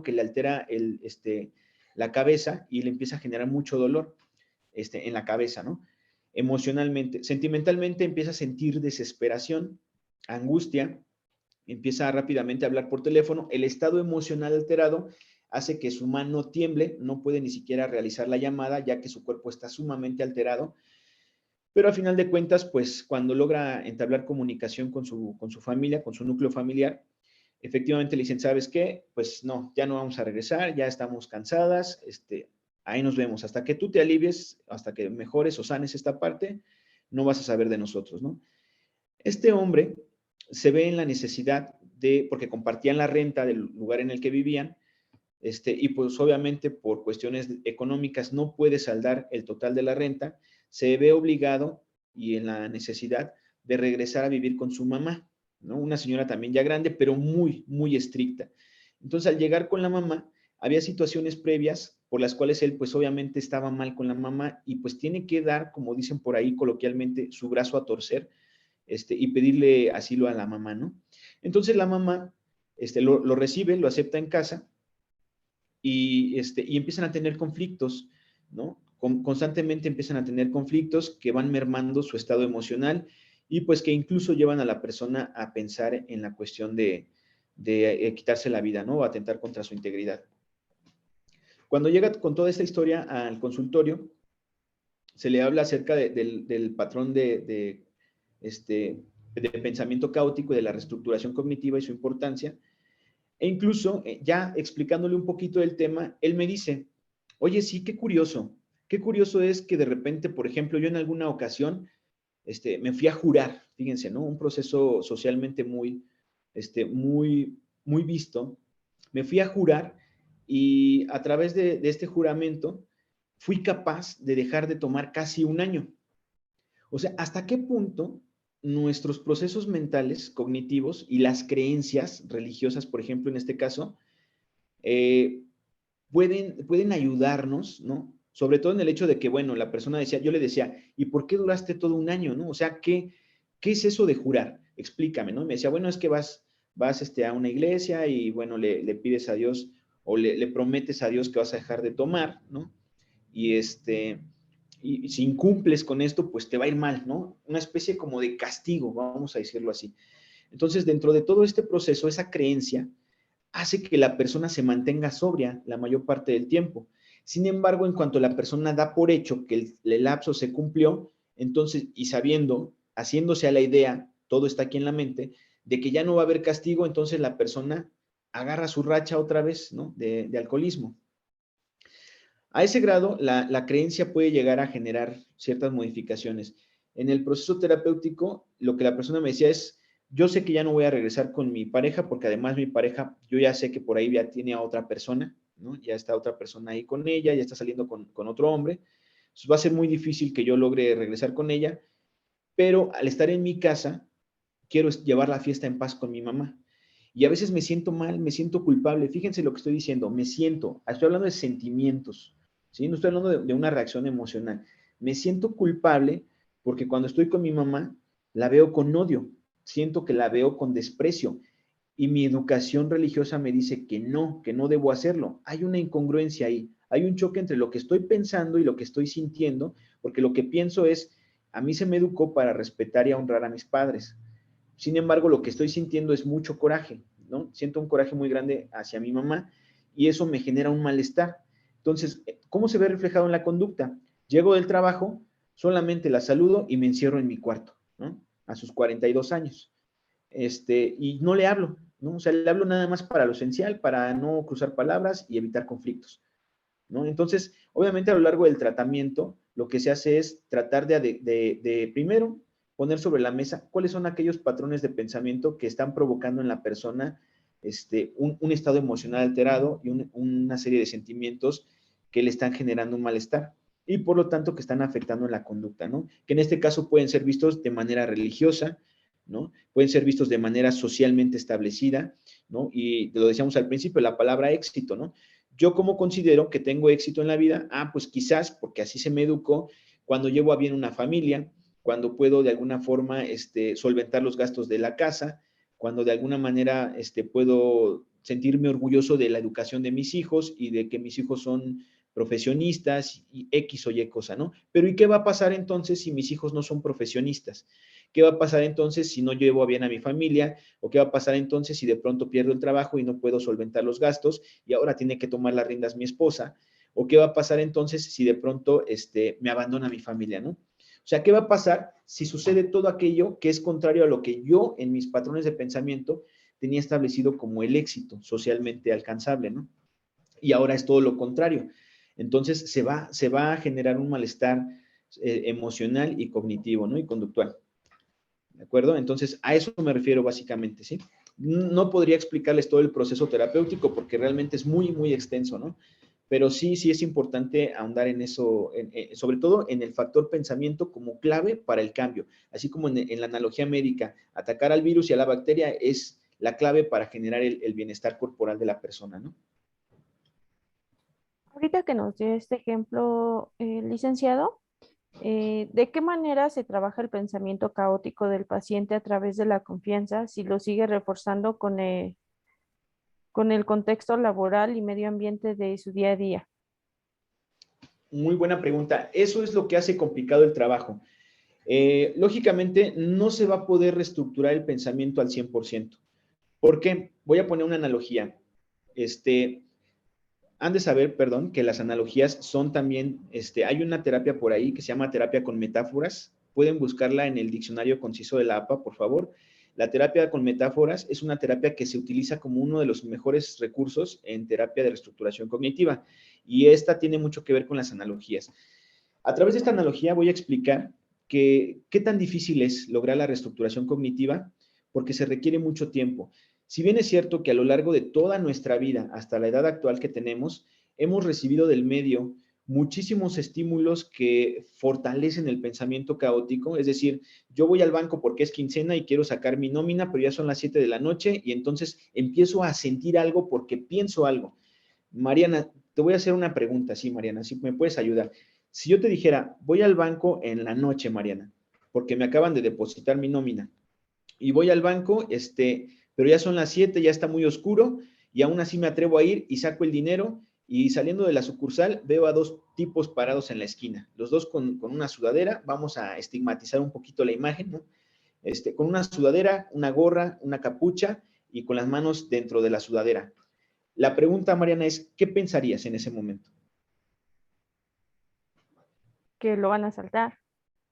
que le altera la cabeza y le empieza a generar mucho dolor en la cabeza, ¿no? Emocionalmente, sentimentalmente empieza a sentir desesperación, angustia, empieza rápidamente a hablar por teléfono, el estado emocional alterado hace que su mano tiemble, no puede ni siquiera realizar la llamada ya que su cuerpo está sumamente alterado, pero al final de cuentas, pues cuando logra entablar comunicación con su familia, con su núcleo familiar, efectivamente le dicen, ¿sabes qué? Pues no, ya no vamos a regresar, ya estamos cansadas, ahí nos vemos, hasta que tú te alivies, hasta que mejores o sanes esta parte, no vas a saber de nosotros, ¿no? Este hombre se ve en la necesidad porque compartían la renta del lugar en el que vivían, y pues obviamente por cuestiones económicas no puede saldar el total de la renta, se ve obligado y en la necesidad de regresar a vivir con su mamá, ¿no? Una señora también ya grande, pero muy, muy estricta. Entonces, al llegar con la mamá, había situaciones previas por las cuales él, pues obviamente estaba mal con la mamá y pues tiene que dar, como dicen por ahí coloquialmente, su brazo a torcer, y pedirle asilo a la mamá, ¿no? Entonces la mamá lo recibe, lo acepta en casa y empiezan a tener conflictos, ¿no? Constantemente empiezan a tener conflictos que van mermando su estado emocional y pues que incluso llevan a la persona a pensar en la cuestión de quitarse la vida, ¿no? O atentar contra su integridad. Cuando llega con toda esta historia al consultorio, se le habla acerca del patrón de pensamiento caótico y de la reestructuración cognitiva y su importancia. E incluso, ya explicándole un poquito del tema, él me dice, oye, sí, qué curioso es que de repente, por ejemplo, yo en alguna ocasión me fui a jurar, fíjense, ¿no? Un proceso socialmente muy visto. Me fui a jurar y a través de este juramento fui capaz de dejar de tomar casi un año. O sea, ¿hasta qué punto nuestros procesos mentales, cognitivos y las creencias religiosas, por ejemplo, en este caso, eh, pueden ayudarnos, ¿no? Sobre todo en el hecho de que, bueno, la persona decía, yo le decía, ¿y por qué duraste todo un año, no? O sea, ¿qué es eso de jurar? Explícame, ¿no? Me decía, bueno, es que vas a una iglesia y, bueno, le pides a Dios o le prometes a Dios que vas a dejar de tomar, ¿no? Y y si incumples con esto, pues te va a ir mal, ¿no? Una especie como de castigo, vamos a decirlo así. Entonces, dentro de todo este proceso, esa creencia hace que la persona se mantenga sobria la mayor parte del tiempo. Sin embargo, en cuanto la persona da por hecho que el lapso se cumplió, entonces, y sabiendo, haciéndose a la idea, todo está aquí en la mente, de que ya no va a haber castigo, entonces la persona agarra su racha otra vez, ¿no? De alcoholismo. A ese grado, la creencia puede llegar a generar ciertas modificaciones. En el proceso terapéutico, lo que la persona me decía es, yo sé que ya no voy a regresar con mi pareja, porque además mi pareja, yo ya sé que por ahí ya tiene a otra persona, ¿no? Ya está otra persona ahí con ella, ya está saliendo con otro hombre. Entonces va a ser muy difícil que yo logre regresar con ella, pero al estar en mi casa, quiero llevar la fiesta en paz con mi mamá. Y a veces me siento mal, me siento culpable. Fíjense lo que estoy diciendo, me siento, estoy hablando de sentimientos, ¿sí? No estoy hablando de una reacción emocional. Me siento culpable porque cuando estoy con mi mamá, la veo con odio, siento que la veo con desprecio. Y mi educación religiosa me dice que no debo hacerlo. Hay una incongruencia ahí, hay un choque entre lo que estoy pensando y lo que estoy sintiendo, porque lo que pienso es, a mí se me educó para respetar y honrar a mis padres. Sin embargo, lo que estoy sintiendo es mucho coraje, ¿no? Siento un coraje muy grande hacia mi mamá y eso me genera un malestar. Entonces, ¿cómo se ve reflejado en la conducta? Llego del trabajo, solamente la saludo y me encierro en mi cuarto, ¿no? A sus 42 años. Y no le hablo, ¿no? O sea, le hablo nada más para lo esencial, para no cruzar palabras y evitar conflictos, ¿no? Entonces, obviamente a lo largo del tratamiento, lo que se hace es tratar de primero poner sobre la mesa cuáles son aquellos patrones de pensamiento que están provocando en la persona un estado emocional alterado y una serie de sentimientos que le están generando un malestar y por lo tanto que están afectando en la conducta, ¿no? Que en este caso pueden ser vistos de manera religiosa, ¿no? Pueden ser vistos de manera socialmente establecida, ¿no? Y lo decíamos al principio, la palabra éxito, ¿no? Yo como considero que tengo éxito en la vida, pues quizás porque así se me educó, cuando llevo a bien una familia, cuando puedo de alguna forma solventar los gastos de la casa, cuando de alguna manera puedo sentirme orgulloso de la educación de mis hijos y de que mis hijos son profesionistas y X o Y cosa, ¿no? Pero ¿y qué va a pasar entonces si mis hijos no son profesionistas? ¿Qué va a pasar entonces si no llevo a bien a mi familia? ¿O qué va a pasar entonces si de pronto pierdo el trabajo y no puedo solventar los gastos y ahora tiene que tomar las riendas mi esposa? ¿O qué va a pasar entonces si de pronto me abandona mi familia, ¿no? O sea, ¿qué va a pasar si sucede todo aquello que es contrario a lo que yo en mis patrones de pensamiento tenía establecido como el éxito socialmente alcanzable, ¿no? Y ahora es todo lo contrario. Entonces se va a generar un malestar emocional y cognitivo, ¿no? Y conductual. ¿De acuerdo? Entonces, a eso me refiero básicamente, ¿sí? No podría explicarles todo el proceso terapéutico porque realmente es muy, muy extenso, ¿no? Pero sí es importante ahondar en eso, sobre todo en el factor pensamiento como clave para el cambio. Así como en la analogía médica, atacar al virus y a la bacteria es la clave para generar el bienestar corporal de la persona, ¿no? Ahorita que nos dio este ejemplo, licenciado, ¿de qué manera se trabaja el pensamiento caótico del paciente a través de la confianza si lo sigue reforzando con el contexto laboral y medio ambiente de su día a día? Muy buena pregunta. Eso es lo que hace complicado el trabajo. Lógicamente, no se va a poder reestructurar el pensamiento al 100%. ¿Por qué? Voy a poner una analogía. Han de saber, perdón, que las analogías son también, hay una terapia por ahí que se llama terapia con metáforas. Pueden buscarla en el diccionario conciso de la APA, por favor. La terapia con metáforas es una terapia que se utiliza como uno de los mejores recursos en terapia de reestructuración cognitiva y esta tiene mucho que ver con las analogías. A través de esta analogía voy a explicar qué tan difícil es lograr la reestructuración cognitiva porque se requiere mucho tiempo. Si bien es cierto que a lo largo de toda nuestra vida, hasta la edad actual que tenemos, hemos recibido del medio muchísimos estímulos que fortalecen el pensamiento caótico, es decir, yo voy al banco porque es quincena y quiero sacar mi nómina, pero ya son las 7 de la noche y entonces empiezo a sentir algo porque pienso algo. Mariana, te voy a hacer una pregunta, sí, Mariana, si me puedes ayudar. Si yo te dijera, voy al banco en la noche, Mariana, porque me acaban de depositar mi nómina, y voy al banco, pero ya son las 7, ya está muy oscuro, y aún así me atrevo a ir y saco el dinero, y saliendo de la sucursal veo a dos tipos parados en la esquina, los dos con una sudadera, vamos a estigmatizar un poquito la imagen, ¿no? Con una sudadera, una gorra, una capucha, y con las manos dentro de la sudadera. La pregunta, Mariana, es, ¿qué pensarías en ese momento? Que lo van a asaltar.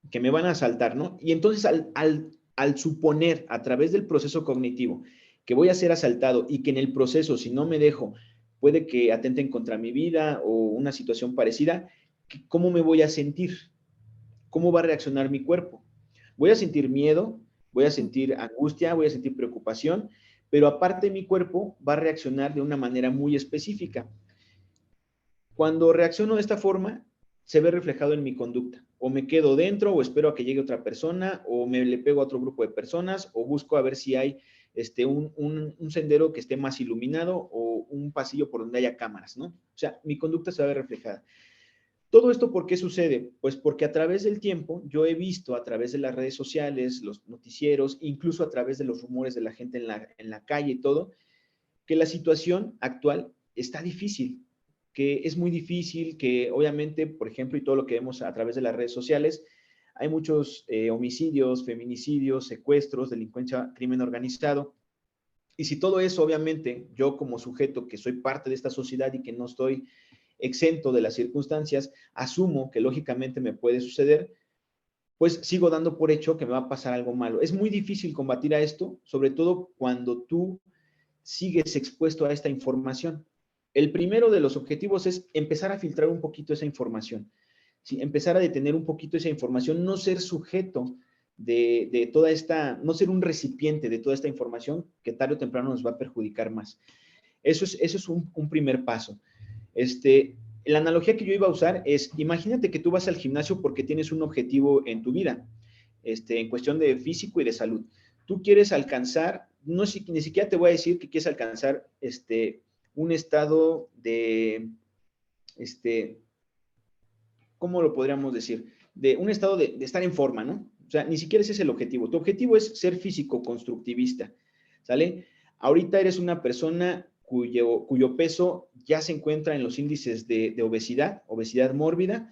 Que me van a asaltar, ¿no? Y entonces al suponer a través del proceso cognitivo que voy a ser asaltado y que en el proceso, si no me dejo, puede que atenten contra mi vida o una situación parecida, ¿cómo me voy a sentir? ¿Cómo va a reaccionar mi cuerpo? Voy a sentir miedo, voy a sentir angustia, voy a sentir preocupación, pero aparte mi cuerpo va a reaccionar de una manera muy específica. Cuando reacciono de esta forma, se ve reflejado en mi conducta. O me quedo dentro, o espero a que llegue otra persona, o me le pego a otro grupo de personas, o busco a ver si hay un sendero que esté más iluminado o un pasillo por donde haya cámaras, ¿no? O sea, mi conducta se va a ver reflejada. ¿Todo esto por qué sucede? Pues porque a través del tiempo yo he visto a través de las redes sociales, los noticieros, incluso a través de los rumores de la gente en la calle y todo, que la situación actual está difícil, que es muy difícil, que obviamente, por ejemplo, y todo lo que vemos a través de las redes sociales, hay muchos homicidios, feminicidios, secuestros, delincuencia, crimen organizado. Y si todo eso, obviamente, yo como sujeto que soy parte de esta sociedad y que no estoy exento de las circunstancias, asumo que lógicamente me puede suceder, pues sigo dando por hecho que me va a pasar algo malo. Es muy difícil combatir a esto, sobre todo cuando tú sigues expuesto a esta información. El primero de los objetivos es empezar a filtrar un poquito esa información, ¿sí? Empezar a detener un poquito esa información, no ser sujeto de toda esta, no ser un recipiente de toda esta información que tarde o temprano nos va a perjudicar más. Eso es un primer paso. La analogía que yo iba a usar es, imagínate que tú vas al gimnasio porque tienes un objetivo en tu vida, en cuestión de físico y de salud. Tú quieres alcanzar, no ni siquiera te voy a decir que quieres alcanzar un estado de, ¿cómo lo podríamos decir? De un estado de estar en forma, ¿no? O sea, ni siquiera ese es el objetivo. Tu objetivo es ser físico constructivista, ¿sale? Ahorita eres una persona cuyo peso ya se encuentra en los índices de obesidad mórbida.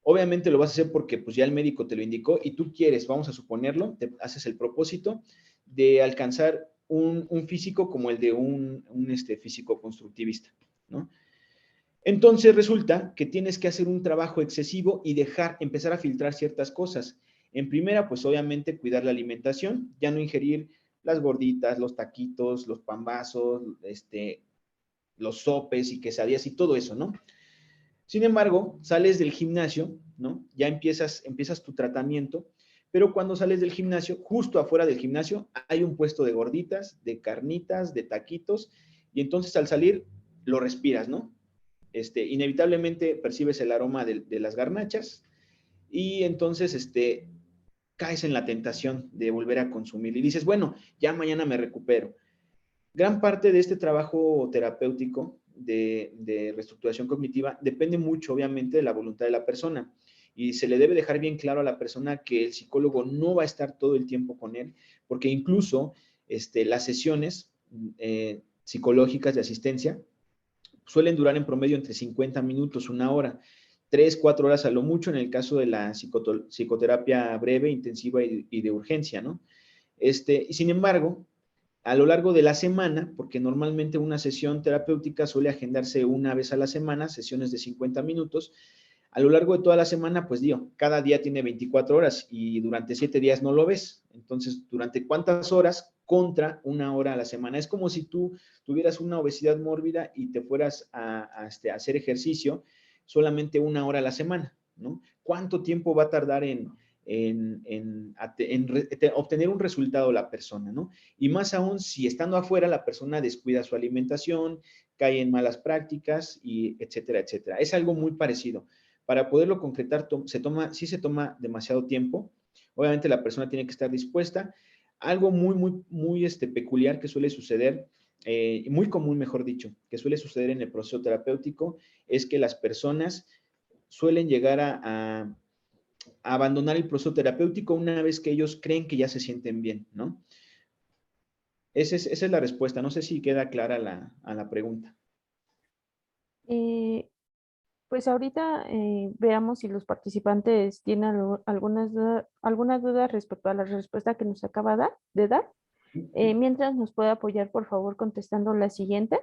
Obviamente lo vas a hacer porque pues ya el médico te lo indicó y tú quieres, vamos a suponerlo, te haces el propósito de alcanzar un físico como el de un físico constructivista, ¿no? Entonces resulta que tienes que hacer un trabajo excesivo y empezar a filtrar ciertas cosas. En primera, pues obviamente cuidar la alimentación, ya no ingerir las gorditas, los taquitos, los pambazos, los sopes y quesadillas y todo eso, ¿no? Sin embargo, sales del gimnasio, ¿no? Ya empiezas tu tratamiento, pero cuando sales del gimnasio, justo afuera del gimnasio, hay un puesto de gorditas, de carnitas, de taquitos, y entonces al salir lo respiras, ¿no? Inevitablemente percibes el aroma de las garnachas y entonces caes en la tentación de volver a consumir y dices, bueno, ya mañana me recupero. Gran parte de este trabajo terapéutico de reestructuración cognitiva depende mucho, obviamente, de la voluntad de la persona. Y se le debe dejar bien claro a la persona que el psicólogo no va a estar todo el tiempo con él, porque incluso las sesiones psicológicas de asistencia suelen durar en promedio entre 50 minutos, una hora, 3, 4 horas a lo mucho en el caso de la psicoterapia breve, intensiva y de urgencia, ¿no? Y sin embargo, a lo largo de la semana, porque normalmente una sesión terapéutica suele agendarse una vez a la semana, sesiones de 50 minutos, a lo largo de toda la semana, pues digo, cada día tiene 24 horas y durante 7 días no lo ves. Entonces, ¿durante cuántas horas contra una hora a la semana? Es como si tú tuvieras una obesidad mórbida y te fueras a hacer ejercicio solamente una hora a la semana, ¿no? ¿Cuánto tiempo va a tardar en obtener un resultado la persona, ¿no? Y más aún si estando afuera la persona descuida su alimentación, cae en malas prácticas y etcétera, etcétera. Es algo muy parecido. Para poderlo concretar, sí se toma demasiado tiempo. Obviamente la persona tiene que estar dispuesta. Algo muy, muy, muy peculiar que suele suceder, muy común, mejor dicho, que suele suceder en el proceso terapéutico, es que las personas suelen llegar a abandonar el proceso terapéutico una vez que ellos creen que ya se sienten bien, ¿no? Esa es la respuesta. No sé si queda clara a la pregunta. Eh, pues ahorita veamos si los participantes tienen algunas dudas respecto a la respuesta que nos acaba de dar. Mientras nos puede apoyar, por favor, contestando la siguiente.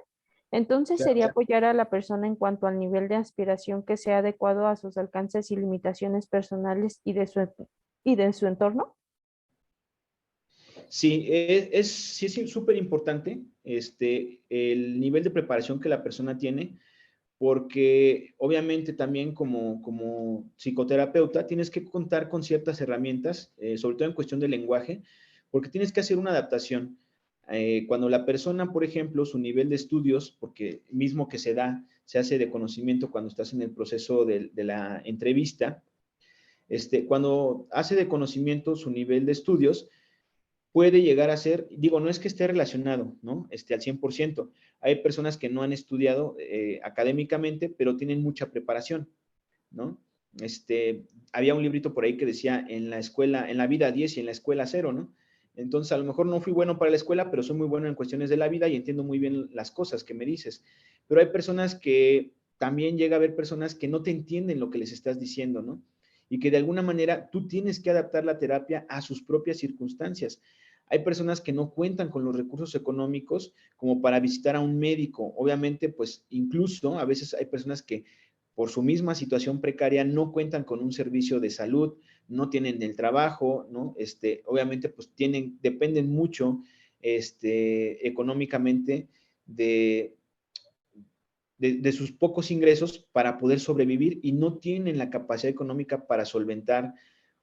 Entonces Claro. sería apoyar a la persona en cuanto al nivel de aspiración que sea adecuado a sus alcances y limitaciones personales y de su entorno. Sí, sí es súper importante el nivel de preparación que la persona tiene, porque obviamente también como psicoterapeuta tienes que contar con ciertas herramientas, sobre todo en cuestión de lenguaje, porque tienes que hacer una adaptación. Cuando la persona, por ejemplo, su nivel de estudios, porque mismo que se hace de conocimiento cuando estás en el proceso de la entrevista, cuando hace de conocimiento su nivel de estudios, puede llegar a ser, digo, no es que esté relacionado, ¿no? Al 100%. Hay personas que no han estudiado académicamente, pero tienen mucha preparación, ¿no? Había un librito por ahí que decía, en la escuela, en la vida 10 y en la escuela 0, ¿no? Entonces, a lo mejor no fui bueno para la escuela, pero soy muy bueno en cuestiones de la vida y entiendo muy bien las cosas que me dices. Pero hay personas que, también llega a haber personas que no te entienden lo que les estás diciendo, ¿no? Y que de alguna manera tú tienes que adaptar la terapia a sus propias circunstancias. Hay personas que no cuentan con los recursos económicos como para visitar a un médico. Obviamente, pues incluso a veces hay personas que por su misma situación precaria no cuentan con un servicio de salud, no tienen el trabajo, ¿no? Obviamente, pues dependen mucho económicamente de, de sus pocos ingresos para poder sobrevivir y no tienen la capacidad económica para solventar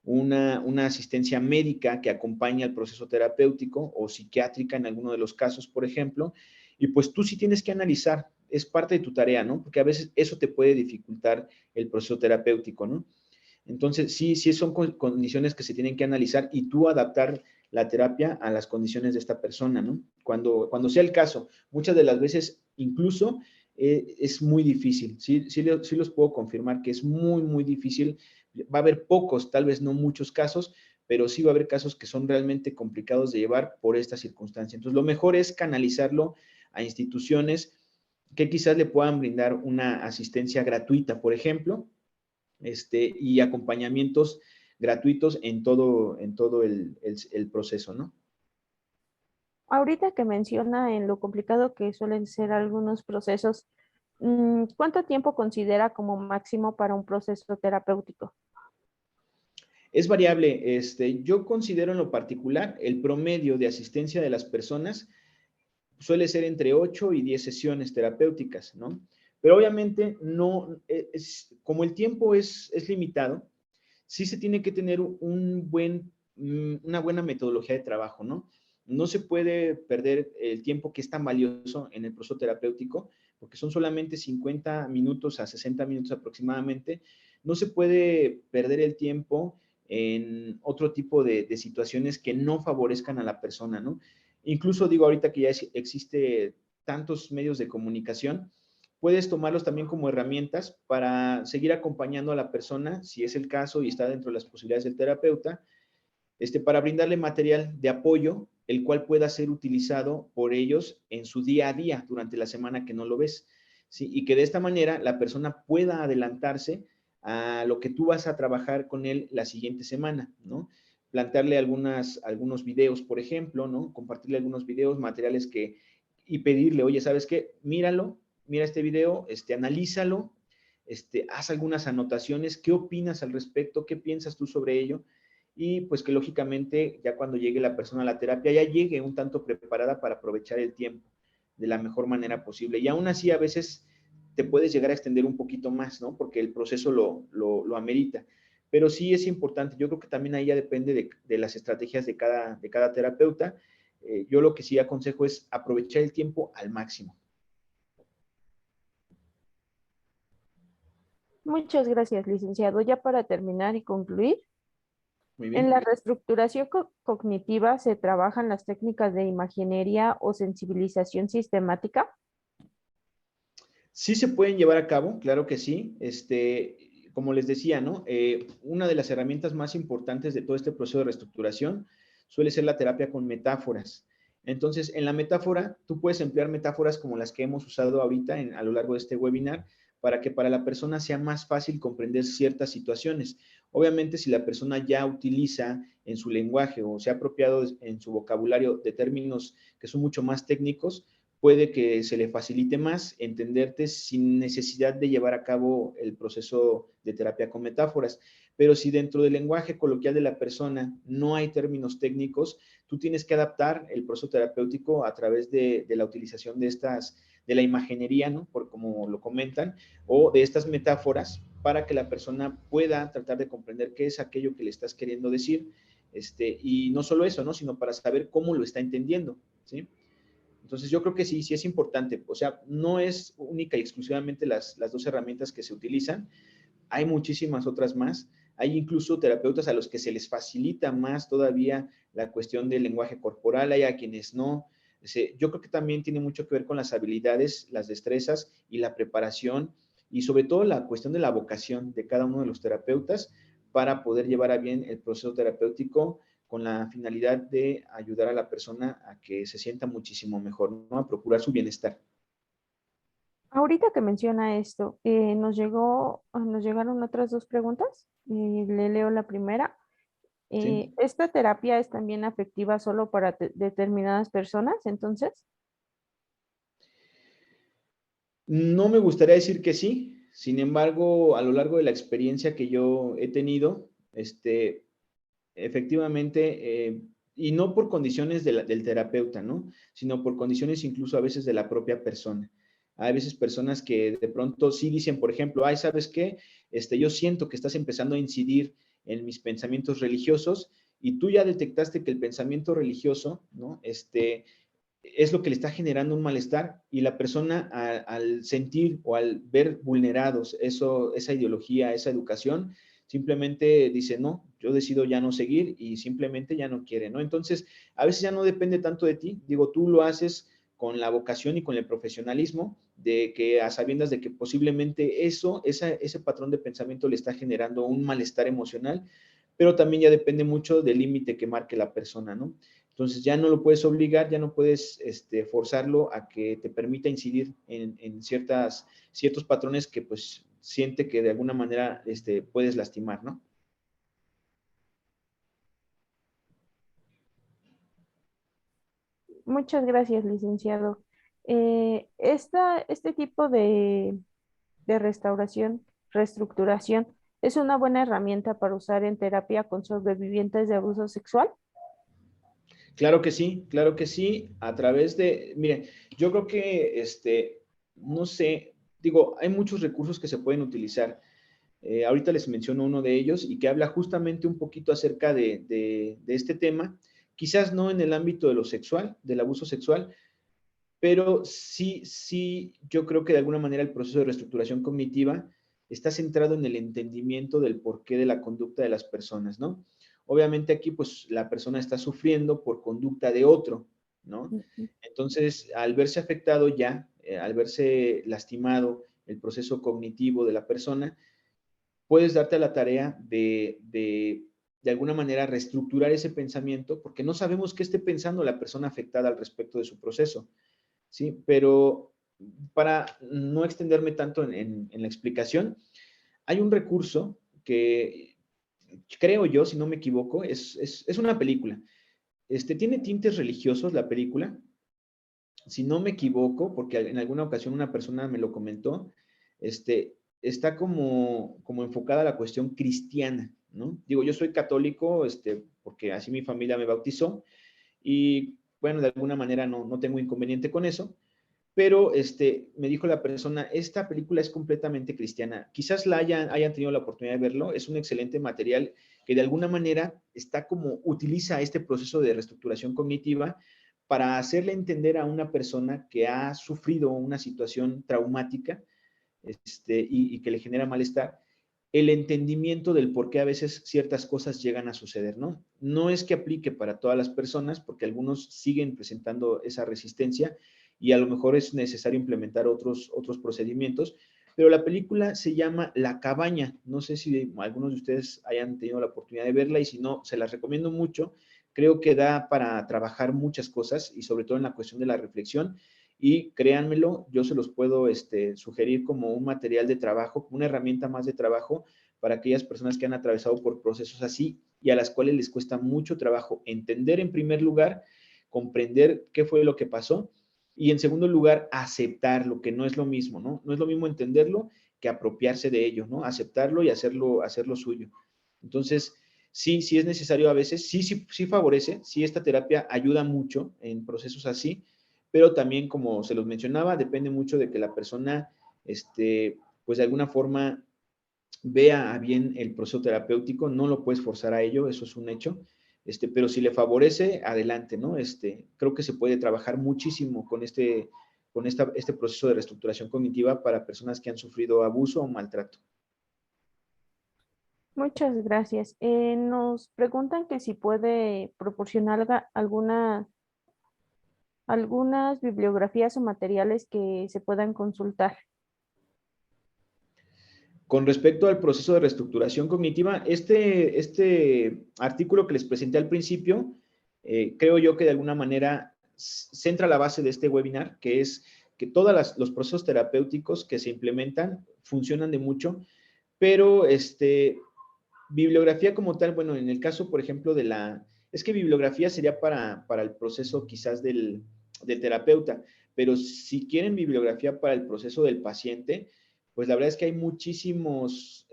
una asistencia médica que acompañe al proceso terapéutico o psiquiátrica en alguno de los casos, por ejemplo, y pues tú sí tienes que analizar, es parte de tu tarea, ¿no? Porque a veces eso te puede dificultar el proceso terapéutico, ¿no? Entonces, sí son condiciones que se tienen que analizar y tú adaptar la terapia a las condiciones de esta persona, ¿no? Cuando sea el caso, muchas de las veces incluso es muy difícil, sí los puedo confirmar que es muy, muy difícil. Va a haber pocos, tal vez no muchos casos, pero sí va a haber casos que son realmente complicados de llevar por esta circunstancia. Entonces, lo mejor es canalizarlo a instituciones que quizás le puedan brindar una asistencia gratuita, por ejemplo, y acompañamientos gratuitos en todo el proceso, ¿no? Ahorita que menciona en lo complicado que suelen ser algunos procesos, ¿cuánto tiempo considera como máximo para un proceso terapéutico? Es variable. Yo considero en lo particular el promedio de asistencia de las personas suele ser entre 8 y 10 sesiones terapéuticas, ¿no? Pero obviamente no, como el tiempo es limitado, sí se tiene que tener una buena metodología de trabajo, ¿no? No se puede perder el tiempo que es tan valioso en el proceso terapéutico, porque son solamente 50 minutos a 60 minutos aproximadamente. No se puede perder el tiempo en otro tipo de situaciones que no favorezcan a la persona, ¿no? Incluso digo ahorita que ya existe tantos medios de comunicación, puedes tomarlos también como herramientas para seguir acompañando a la persona, si es el caso y está dentro de las posibilidades del terapeuta, para brindarle material de apoyo, el cual pueda ser utilizado por ellos en su día a día durante la semana que no lo ves. ¿Sí? Y que de esta manera la persona pueda adelantarse a lo que tú vas a trabajar con él la siguiente semana, ¿no? Plantearle algunos videos, por ejemplo, ¿no? Compartirle algunos videos, materiales y pedirle, oye, ¿sabes qué? Míralo, mira este video, analízalo, haz algunas anotaciones, ¿qué opinas al respecto? ¿Qué piensas tú sobre ello? Y pues que lógicamente ya cuando llegue la persona a la terapia ya llegue un tanto preparada para aprovechar el tiempo de la mejor manera posible. Y aún así a veces te puedes llegar a extender un poquito más, ¿no? Porque el proceso lo amerita. Pero sí es importante, yo creo que también ahí ya depende de las estrategias de cada terapeuta. Yo lo que sí aconsejo es aprovechar el tiempo al máximo. Muchas gracias, licenciado. Ya para terminar y concluir, Muy en la bien. reestructuración cognitiva se trabajan las técnicas de imaginería o sensibilización sistemática. Sí se pueden llevar a cabo, claro que sí. Como les decía, ¿no? Una de las herramientas más importantes de todo este proceso de reestructuración suele ser la terapia con metáforas. Entonces, en la metáfora, tú puedes emplear metáforas como las que hemos usado ahorita a lo largo de este webinar para que para la persona sea más fácil comprender ciertas situaciones. Obviamente, si la persona ya utiliza en su lenguaje o se ha apropiado en su vocabulario de términos que son mucho más técnicos, puede que se le facilite más entenderte sin necesidad de llevar a cabo el proceso de terapia con metáforas. Pero si dentro del lenguaje coloquial de la persona no hay términos técnicos, tú tienes que adaptar el proceso terapéutico a través de la utilización de la imaginería, ¿no? Por como lo comentan, o de estas metáforas para que la persona pueda tratar de comprender qué es aquello que le estás queriendo decir, y no solo eso, ¿no? Sino para saber cómo lo está entendiendo, ¿sí? Entonces yo creo que sí, sí es importante. O sea, no es única y exclusivamente las dos herramientas que se utilizan. Hay muchísimas otras más. Hay incluso terapeutas a los que se les facilita más todavía la cuestión del lenguaje corporal, hay a quienes no. Yo creo que también tiene mucho que ver con las habilidades, las destrezas y la preparación y sobre todo la cuestión de la vocación de cada uno de los terapeutas para poder llevar a bien el proceso terapéutico con la finalidad de ayudar a la persona a que se sienta muchísimo mejor, ¿no? A procurar su bienestar. Ahorita que menciona esto, nos llegaron otras dos preguntas. Le leo la primera. ¿Sí? ¿Esta terapia es también afectiva solo para determinadas personas? Entonces, No me gustaría decir que sí, sin embargo, a lo largo de la experiencia que yo he tenido, efectivamente, y no por condiciones del terapeuta, ¿no? Sino por condiciones incluso a veces de la propia persona. Hay veces personas que de pronto sí dicen, por ejemplo, ay, ¿sabes qué? Yo siento que estás empezando a incidir en mis pensamientos religiosos y tú ya detectaste que el pensamiento religioso, ¿no? Es lo que le está generando un malestar y la persona al sentir o al ver vulnerados esa ideología, esa educación, simplemente dice, no, yo decido ya no seguir y simplemente ya no quiere, ¿no? Entonces, a veces ya no depende tanto de ti, digo, tú lo haces con la vocación y con el profesionalismo de que a sabiendas de que posiblemente ese patrón de pensamiento le está generando un malestar emocional, pero también ya depende mucho del límite que marque la persona, ¿no? Entonces ya no lo puedes obligar, ya no puedes forzarlo a que te permita incidir en ciertos patrones que pues siente que de alguna manera puedes lastimar, ¿no? muchas gracias, licenciado. Este tipo de restauración, reestructuración, es una buena herramienta para usar en terapia con sobrevivientes de abuso sexual. Claro que sí, a través de, mire, yo creo que, no sé, digo, hay muchos recursos que se pueden utilizar. Ahorita les menciono uno de ellos y que habla justamente un poquito acerca de este tema, quizás no en el ámbito de lo sexual, del abuso sexual, pero sí, sí, yo creo que de alguna manera el proceso de reestructuración cognitiva está centrado en el entendimiento del porqué de la conducta de las personas, ¿no? Obviamente aquí, pues, la persona está sufriendo por conducta de otro, ¿no? Ujú. Entonces, al verse afectado ya, al verse lastimado el proceso cognitivo de la persona, puedes darte a la tarea de alguna manera reestructurar ese pensamiento, porque no sabemos qué esté pensando la persona afectada al respecto de su proceso. ¿Sí? Pero para no extenderme tanto en la explicación, hay un recurso que creo yo, si no me equivoco, es una película. Tiene tintes religiosos la película, si no me equivoco, porque en alguna ocasión una persona me lo comentó, está como enfocada a la cuestión cristiana, ¿no? Digo, yo soy católico, porque así mi familia me bautizó, y bueno, de alguna manera no tengo inconveniente con eso, pero me dijo la persona, esta película es completamente cristiana. Quizás hayan tenido la oportunidad de verlo, es un excelente material que de alguna manera utiliza este proceso de reestructuración cognitiva para hacerle entender a una persona que ha sufrido una situación traumática y que le genera malestar, el entendimiento del por qué a veces ciertas cosas llegan a suceder, ¿no? No es que aplique para todas las personas, porque algunos siguen presentando esa resistencia y a lo mejor es necesario implementar otros procedimientos, pero la película se llama La Cabaña. No sé si algunos de ustedes hayan tenido la oportunidad de verla y si no, se las recomiendo mucho. Creo que da para trabajar muchas cosas y sobre todo en la cuestión de la reflexión y créanmelo, yo se los puedo sugerir como un material de trabajo, como una herramienta más de trabajo para aquellas personas que han atravesado por procesos así y a las cuales les cuesta mucho trabajo entender en primer lugar, comprender qué fue lo que pasó Y en segundo lugar, aceptarlo, que no es lo mismo, ¿no? No es lo mismo entenderlo que apropiarse de ello, ¿no? Aceptarlo y hacerlo suyo. Entonces, sí, sí es necesario a veces, sí favorece, sí esta terapia ayuda mucho en procesos así, pero también, como se los mencionaba, depende mucho de que la persona, pues de alguna forma vea a bien el proceso terapéutico, no lo puedes forzar a ello, eso es un hecho, pero si le favorece, adelante, ¿no? Creo que se puede trabajar muchísimo con este proceso de reestructuración cognitiva para personas que han sufrido abuso o maltrato. Muchas gracias. Nos preguntan que si puede proporcionar algunas bibliografías o materiales que se puedan consultar. Con respecto al proceso de reestructuración cognitiva, este artículo que les presenté al principio, creo yo que de alguna manera centra la base de este webinar, que es que todos los procesos terapéuticos que se implementan funcionan de mucho, pero bibliografía como tal, bueno, en el caso, por ejemplo, es que bibliografía sería para el proceso quizás del terapeuta, pero si quieren bibliografía para el proceso del paciente, pues la verdad es que hay muchísimas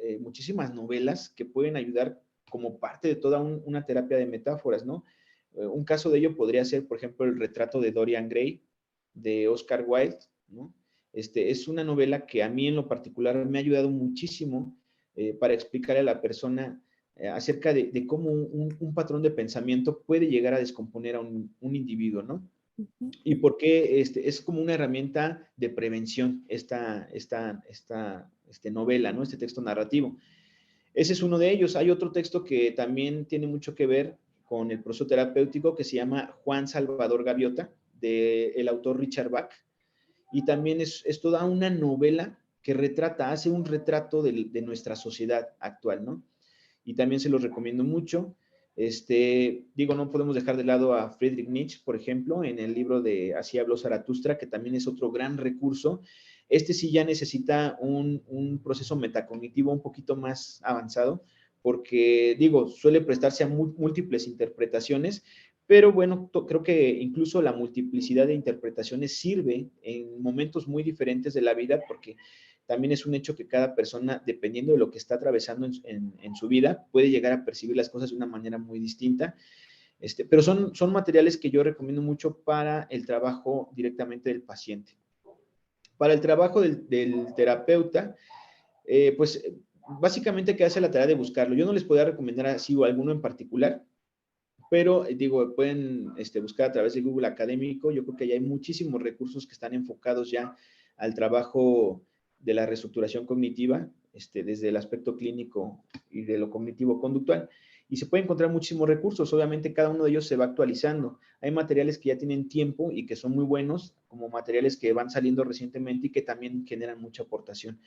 novelas que pueden ayudar como parte de toda una terapia de metáforas, ¿no? Un caso de ello podría ser, por ejemplo, el retrato de Dorian Gray, de Oscar Wilde, ¿no? Es una novela que a mí en lo particular me ha ayudado muchísimo para explicarle a la persona acerca de cómo un patrón de pensamiento puede llegar a descomponer a un individuo, ¿no? Ujú. Y por qué es como una herramienta de prevención esta novela, ¿no? Este texto narrativo. Ese es uno de ellos. Hay otro texto que también tiene mucho que ver con el proceso terapéutico que se llama Juan Salvador Gaviota, del autor Richard Bach. Y también es toda una novela que hace un retrato de nuestra sociedad actual, ¿no? Y también se los recomiendo mucho. No podemos dejar de lado a Friedrich Nietzsche, por ejemplo, en el libro de Así habló Zaratustra, que también es otro gran recurso. Sí ya necesita un proceso metacognitivo un poquito más avanzado, porque, suele prestarse a múltiples interpretaciones, pero bueno, creo que incluso la multiplicidad de interpretaciones sirve en momentos muy diferentes de la vida, porque también es un hecho que cada persona, dependiendo de lo que está atravesando en su vida, puede llegar a percibir las cosas de una manera muy distinta. Pero son materiales que yo recomiendo mucho para el trabajo directamente del paciente. Para el trabajo del terapeuta, pues básicamente que hace la tarea de buscarlo. Yo no les podría recomendar así o alguno en particular, pero pueden buscar a través de Google Académico. Yo creo que ya hay muchísimos recursos que están enfocados ya al trabajo de la reestructuración cognitiva, desde el aspecto clínico y de lo cognitivo-conductual. Y se pueden encontrar muchísimos recursos. Obviamente cada uno de ellos se va actualizando. Hay materiales que ya tienen tiempo y que son muy buenos, como materiales que van saliendo recientemente y que también generan mucha aportación.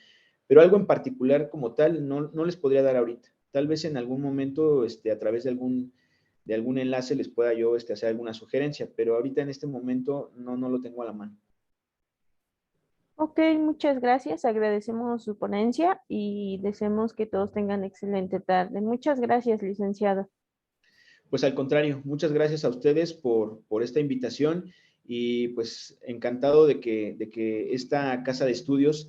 Pero algo en particular como tal no les podría dar ahorita. Tal vez en algún momento, a través de algún enlace les pueda yo hacer alguna sugerencia, pero ahorita en este momento no lo tengo a la mano. Ok, muchas gracias. Agradecemos su ponencia y deseamos que todos tengan excelente tarde. Muchas gracias, licenciado. Pues al contrario, muchas gracias a ustedes por esta invitación y pues encantado de que esta casa de estudios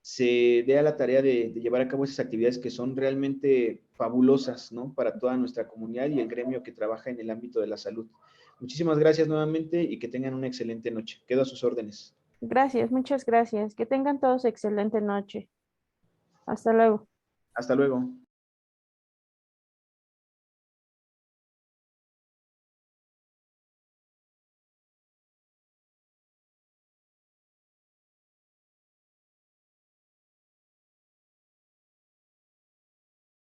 se dé a la tarea de llevar a cabo esas actividades que son realmente fabulosas, ¿no? Para toda nuestra comunidad y el gremio que trabaja en el ámbito de la salud. Muchísimas gracias nuevamente y que tengan una excelente noche. Quedo a sus órdenes. Gracias, muchas gracias. Que tengan todos excelente noche. Hasta luego. Hasta luego.